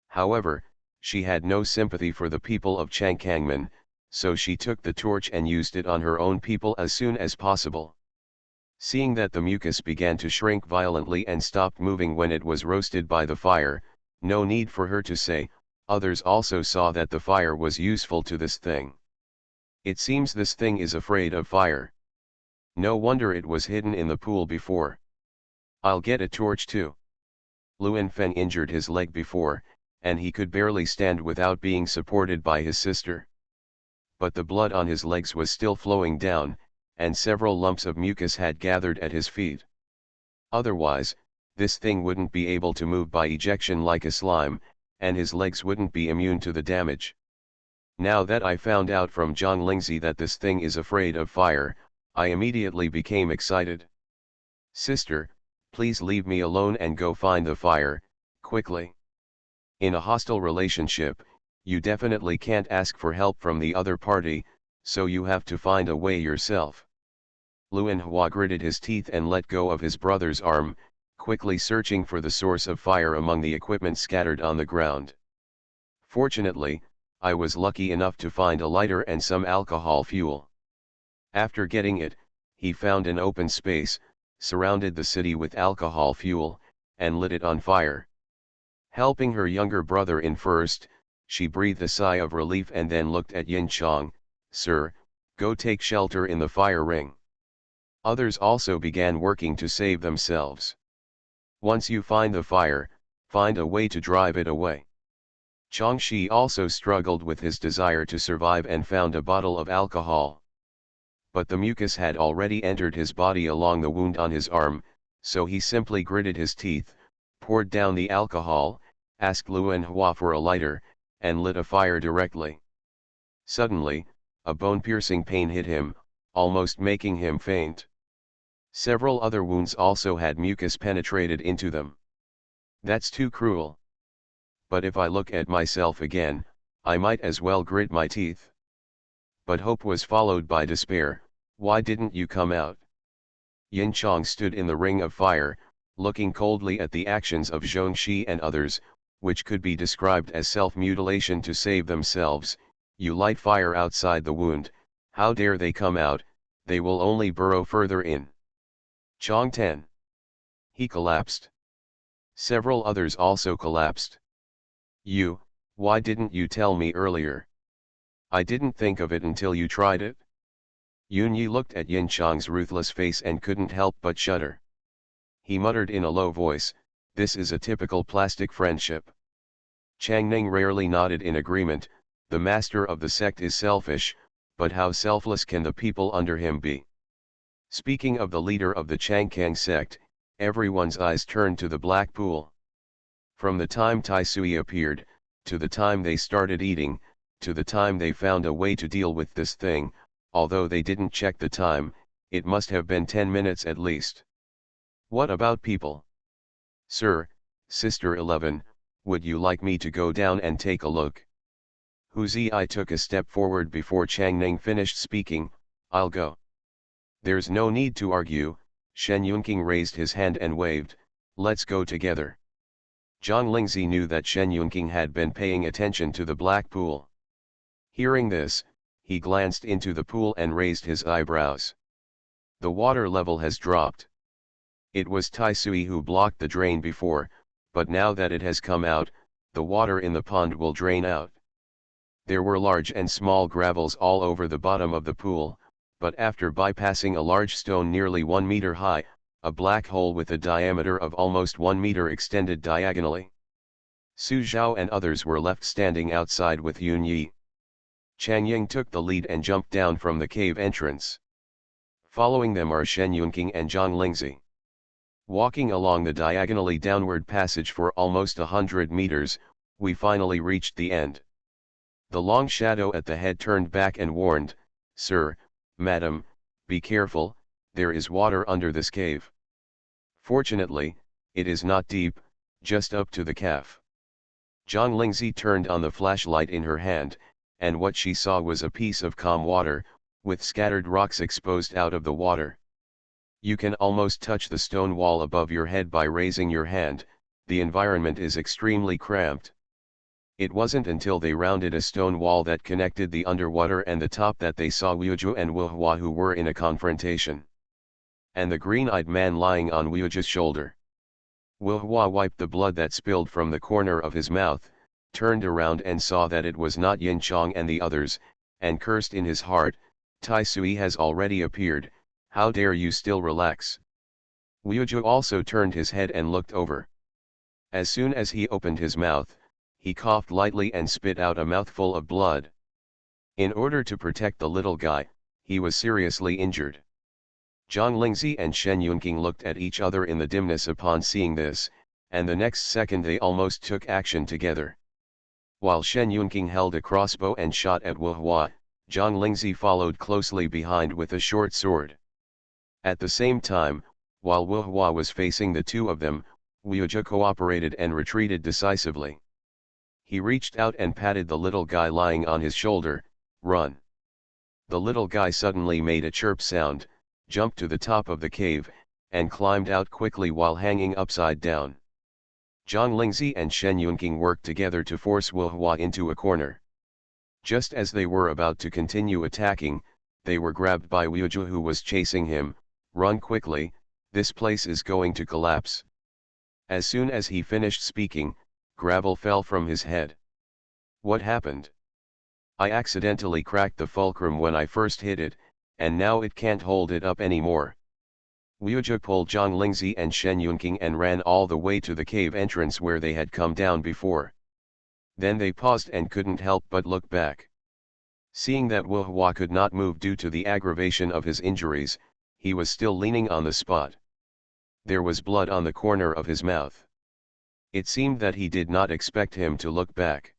However, she had no sympathy for the people of Changkangmen, so she took the torch and used it on her own people as soon as possible. Seeing that the mucus began to shrink violently and stopped moving when it was roasted by the fire, no need for her to say, others also saw that the fire was useful to this thing. It seems this thing is afraid of fire. No wonder it was hidden in the pool before. I'll get a torch too. Luan Feng injured his leg before, and he could barely stand without being supported by his sister. But the blood on his legs was still flowing down, and several lumps of mucus had gathered at his feet. Otherwise, this thing wouldn't be able to move by ejection like a slime, and his legs wouldn't be immune to the damage. Now that I found out from Zhang Lingzi that this thing is afraid of fire, I immediately became excited. Sister, please leave me alone and go find the fire, quickly. In a hostile relationship, you definitely can't ask for help from the other party, so you have to find a way yourself. Luan Hua gritted his teeth and let go of his brother's arm, quickly searching for the source of fire among the equipment scattered on the ground. Fortunately, I was lucky enough to find a lighter and some alcohol fuel. After getting it, he found an open space, surrounded the city with alcohol fuel, and lit it on fire. Helping her younger brother in first, she breathed a sigh of relief and then looked at Yin Chong. Sir, go take shelter in the fire ring. Others also began working to save themselves. Once you find the fire, find a way to drive it away. Chongxi also struggled with his desire to survive and found a bottle of alcohol. But the mucus had already entered his body along the wound on his arm, so he simply gritted his teeth, poured down the alcohol, asked Luan Hua for a lighter, and lit a fire directly. Suddenly, a bone-piercing pain hit him, almost making him faint. Several other wounds also had mucus penetrated into them. That's too cruel. But if I look at myself again, I might as well grit my teeth. But hope was followed by despair. Why didn't you come out? Yin Chong stood in the ring of fire, looking coldly at the actions of Zhongxi and others, which could be described as self-mutilation to save themselves. You light fire outside the wound, how dare they come out? They will only burrow further in. Chong Ten. He collapsed. Several others also collapsed. Why didn't you tell me earlier? I didn't think of it until you tried it. Yunyi looked at Yin Chong's ruthless face and couldn't help but shudder. He muttered in a low voice, this is a typical plastic friendship. Chang Ning rarely nodded in agreement. The master of the sect is selfish, but how selfless can the people under him be? Speaking of the leader of the Changkang sect, everyone's eyes turned to the black pool. From the time Tai Sui appeared, to the time they started eating, to the time they found a way to deal with this thing, although they didn't check the time, it must have been 10 minutes at least. What about people? Sir, Sister 11, would you like me to go down and take a look? Hu Zi took a step forward before Chang Ning finished speaking. I'll go. There's no need to argue, Shen Yunqing raised his hand and waved, let's go together. Zhang Lingzi knew that Shen Yunqing had been paying attention to the black pool. Hearing this, he glanced into the pool and raised his eyebrows. The water level has dropped. It was Tai Sui who blocked the drain before, but now that it has come out, the water in the pond will drain out. There were large and small gravels all over the bottom of the pool, but after bypassing a large stone nearly 1 meter high, a black hole with a diameter of almost 1 meter extended diagonally. Su Zhao and others were left standing outside with Yun Yi. Chang Ying took the lead and jumped down from the cave entrance. Following them are Shen Yunqing and Zhang Lingzi. Walking along the diagonally downward passage for almost 100 meters, we finally reached the end. The long shadow at the head turned back and warned, Sir, Madam, be careful, there is water under this cave. Fortunately, it is not deep, just up to the calf. Zhang Lingzi turned on the flashlight in her hand, and what she saw was a piece of calm water, with scattered rocks exposed out of the water. You can almost touch the stone wall above your head by raising your hand, the environment is extremely cramped. It wasn't until they rounded a stone wall that connected the underwater and the top that they saw Wuju and Wuhua, who were in a confrontation. And the green-eyed man lying on Wuju's shoulder. Wuhua wiped the blood that spilled from the corner of his mouth, turned around and saw that it was not Yin Chong and the others, and cursed in his heart, Tai Sui has already appeared, how dare you still relax? Wuju also turned his head and looked over. As soon as he opened his mouth, he coughed lightly and spit out a mouthful of blood. In order to protect the little guy, he was seriously injured. Zhang Lingzi and Shen Yunqing looked at each other in the dimness upon seeing this, and the next second they almost took action together. While Shen Yunqing held a crossbow and shot at Wuhua, Zhang Lingzi followed closely behind with a short sword. At the same time, while Wuhua was facing the two of them, Wuju cooperated and retreated decisively. He reached out and patted the little guy lying on his shoulder, run. The little guy suddenly made a chirp sound, jumped to the top of the cave, and climbed out quickly while hanging upside down. Zhang Lingzi and Shen Yunqing worked together to force Wuhua into a corner. Just as they were about to continue attacking, they were grabbed by Wuju, who was chasing him. Run quickly, this place is going to collapse. As soon as he finished speaking, gravel fell from his head. What happened? I accidentally cracked the fulcrum when I first hit it, and now it can't hold it up anymore. Wuju pulled Zhang Lingzi and Shen Yunqing and ran all the way to the cave entrance where they had come down before. Then they paused and couldn't help but look back. Seeing that Wuhua could not move due to the aggravation of his injuries, he was still leaning on the spot. There was blood on the corner of his mouth. It seemed that he did not expect him to look back.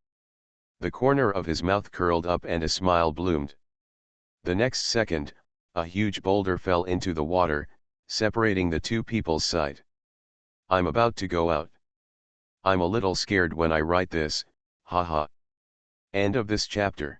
The corner of his mouth curled up and a smile bloomed. The next second, a huge boulder fell into the water, separating the two people's sight. I'm about to go out. I'm a little scared when I write this, haha. End of this chapter.